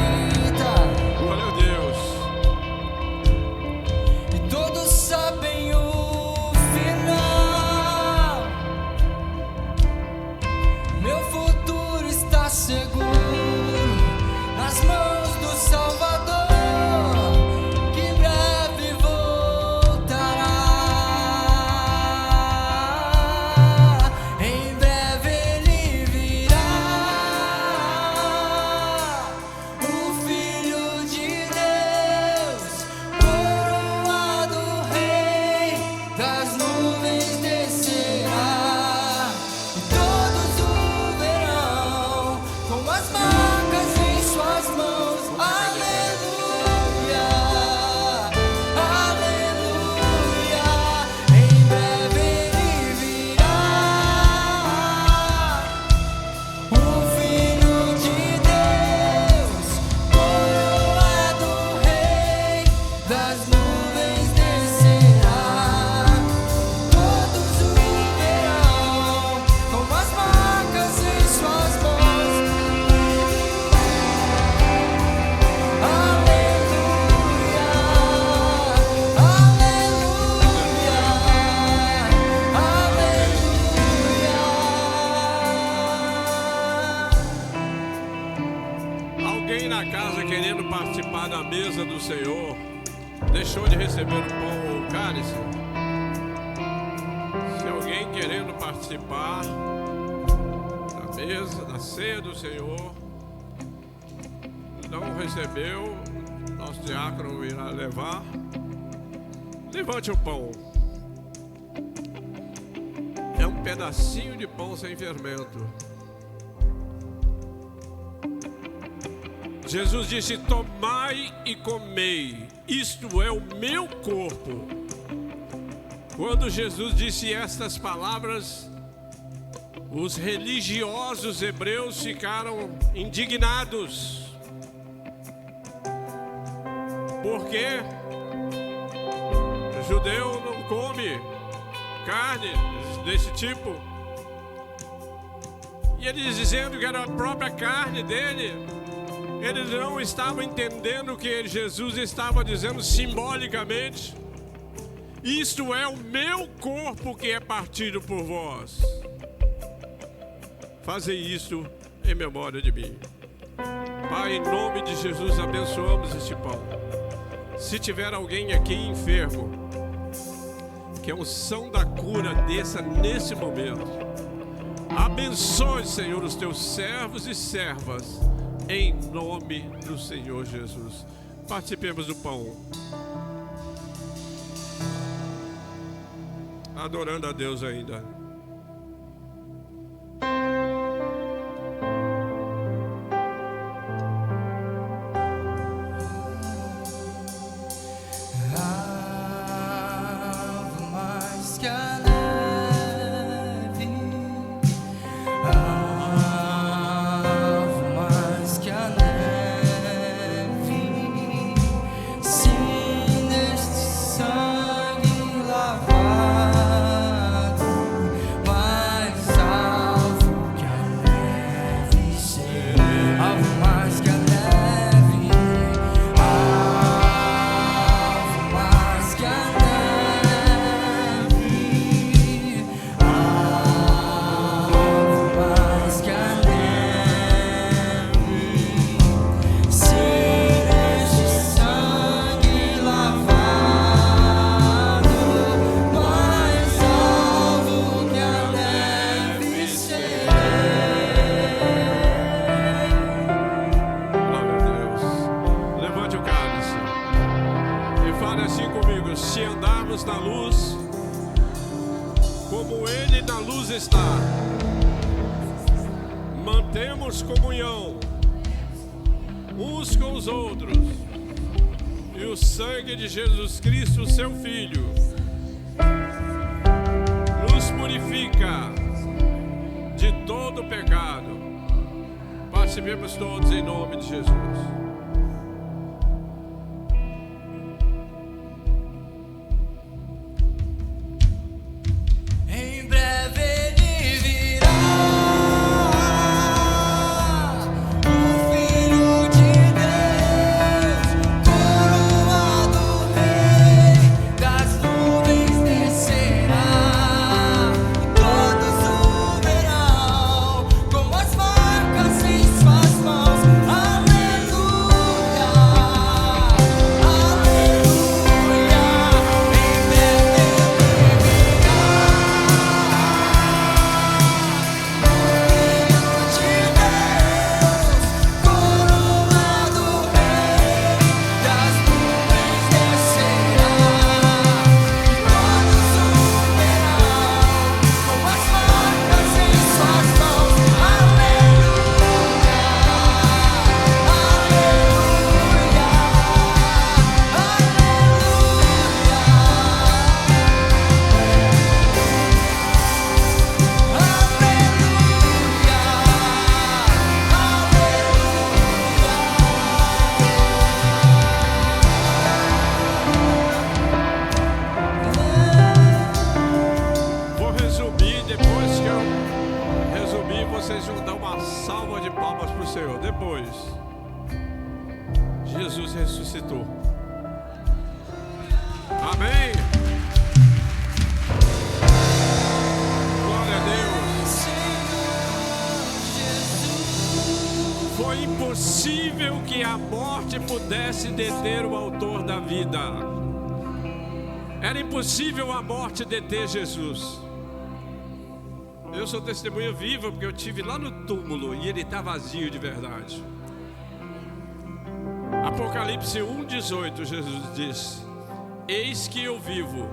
Glória a Deus. e todos sabem o final. Meu futuro está seguro nas mãos do Salvador, que em breve voltará. Em breve ele virá. alguém na casa querendo participar da mesa do Senhor, deixou de receber o pão ou o cálice? Se alguém querendo participar da mesa, da ceia do Senhor, não recebeu, nosso diácono irá levar. Levante o pão. É um pedacinho de pão sem fermento. Jesus disse: tomai e comei, isto é o meu corpo. Quando Jesus disse estas palavras, os religiosos hebreus ficaram indignados. Porque o judeu não come carne desse tipo. E eles dizendo que era a própria carne dele. Eles não estavam entendendo o que Jesus estava dizendo simbolicamente. Isto é o meu corpo que é partido por vós. Fazei isso em memória de mim. Pai, em nome de Jesus, abençoamos este pão. Se tiver alguém aqui enfermo, que a unção da cura desça nesse momento. Abençoe, Senhor, os teus servos e servas, em nome do Senhor Jesus. Participemos do pão. Adorando a Deus ainda. Mantemos comunhão uns com os outros, e o sangue de Jesus Cristo, seu Filho, nos purifica de todo pecado. Participemos todos em nome de Jesus. Jesus ressuscitou. Amém. Glória a Deus. Foi impossível que a morte pudesse deter o autor da vida. Era impossível a morte deter Jesus. Eu sou testemunha viva porque eu estive lá no túmulo e ele está vazio de verdade. Apocalipse 1:18, Jesus diz: eis que eu vivo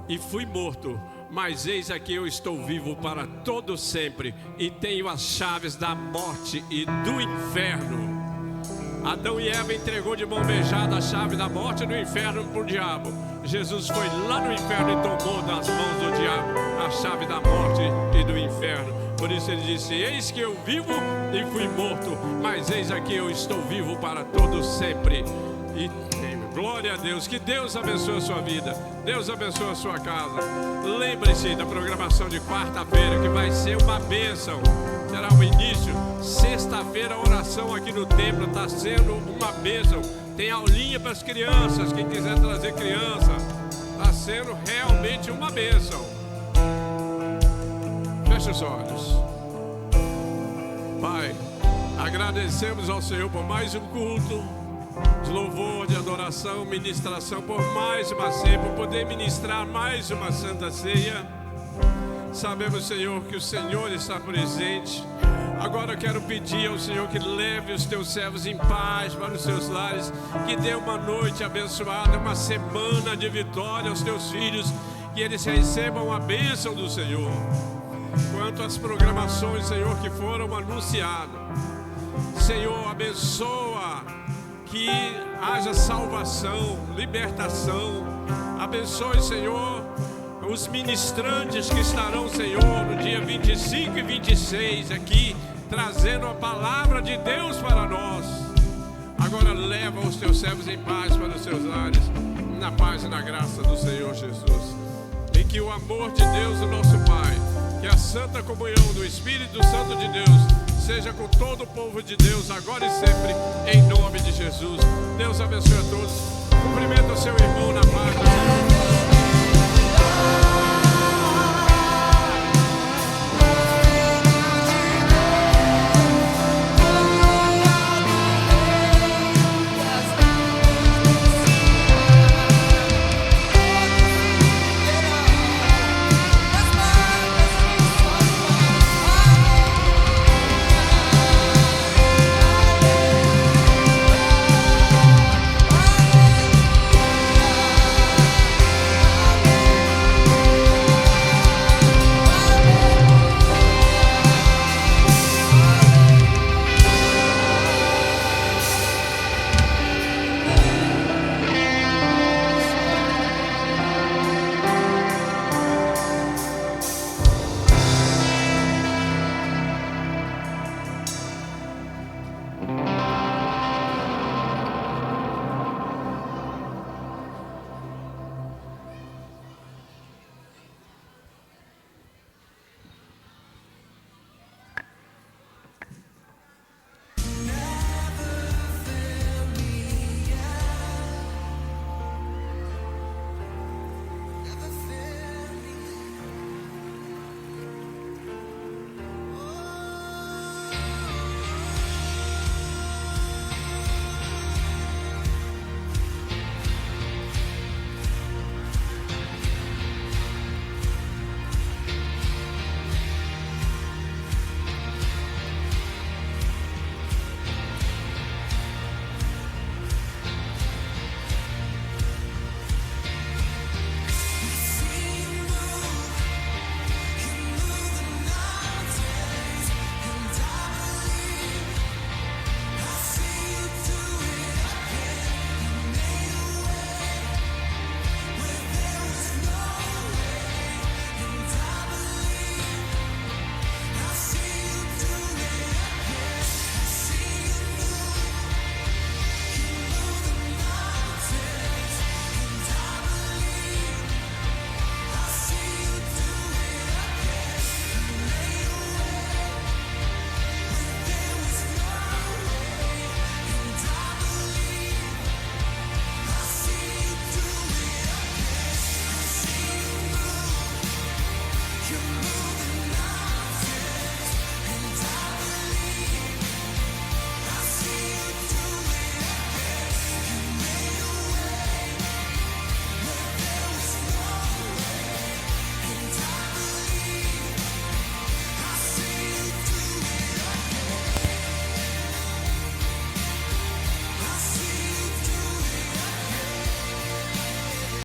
e fui morto, mas eis aqui eu estou vivo para todo sempre e tenho as chaves da morte e do inferno. Adão e Eva entregou de mão beijada a chave da morte e do inferno para o diabo. Jesus foi lá no inferno e tomou das mãos do diabo a chave da morte e do inferno. Por isso ele disse: eis que eu vivo e fui morto, mas eis aqui eu estou vivo para todo sempre. E glória a Deus. Que Deus abençoe a sua vida, Deus abençoe a sua casa. Lembre-se da programação de quarta-feira, que vai ser uma bênção. Será o início. Sexta-feira a oração aqui no templo está sendo uma bênção. Tem aulinha para as crianças, quem quiser trazer criança. Está sendo realmente uma bênção. Feche os olhos. Pai, agradecemos ao Senhor por mais um culto de louvor, de adoração, ministração, por mais uma ceia, por poder ministrar mais uma santa ceia. Sabemos, Senhor, que o Senhor está presente. Agora eu quero pedir ao Senhor que leve os teus servos em paz para os seus lares, que dê uma noite abençoada, uma semana de vitória aos teus filhos, que eles recebam a bênção do Senhor. Quanto às programações, Senhor, que foram anunciadas, Senhor, abençoa, que haja salvação, libertação. Abençoe, Senhor, os ministrantes que estarão, Senhor, no dia 25 e 26 aqui, trazendo a palavra de Deus para nós. Agora leva os teus servos em paz para os seus lares, na paz e na graça do Senhor Jesus. E que o amor de Deus, o nosso Pai, que a santa comunhão do Espírito Santo de Deus seja com todo o povo de Deus, agora e sempre, em nome de Jesus. Deus abençoe a todos. Cumprimenta o seu irmão na paz do Senhor.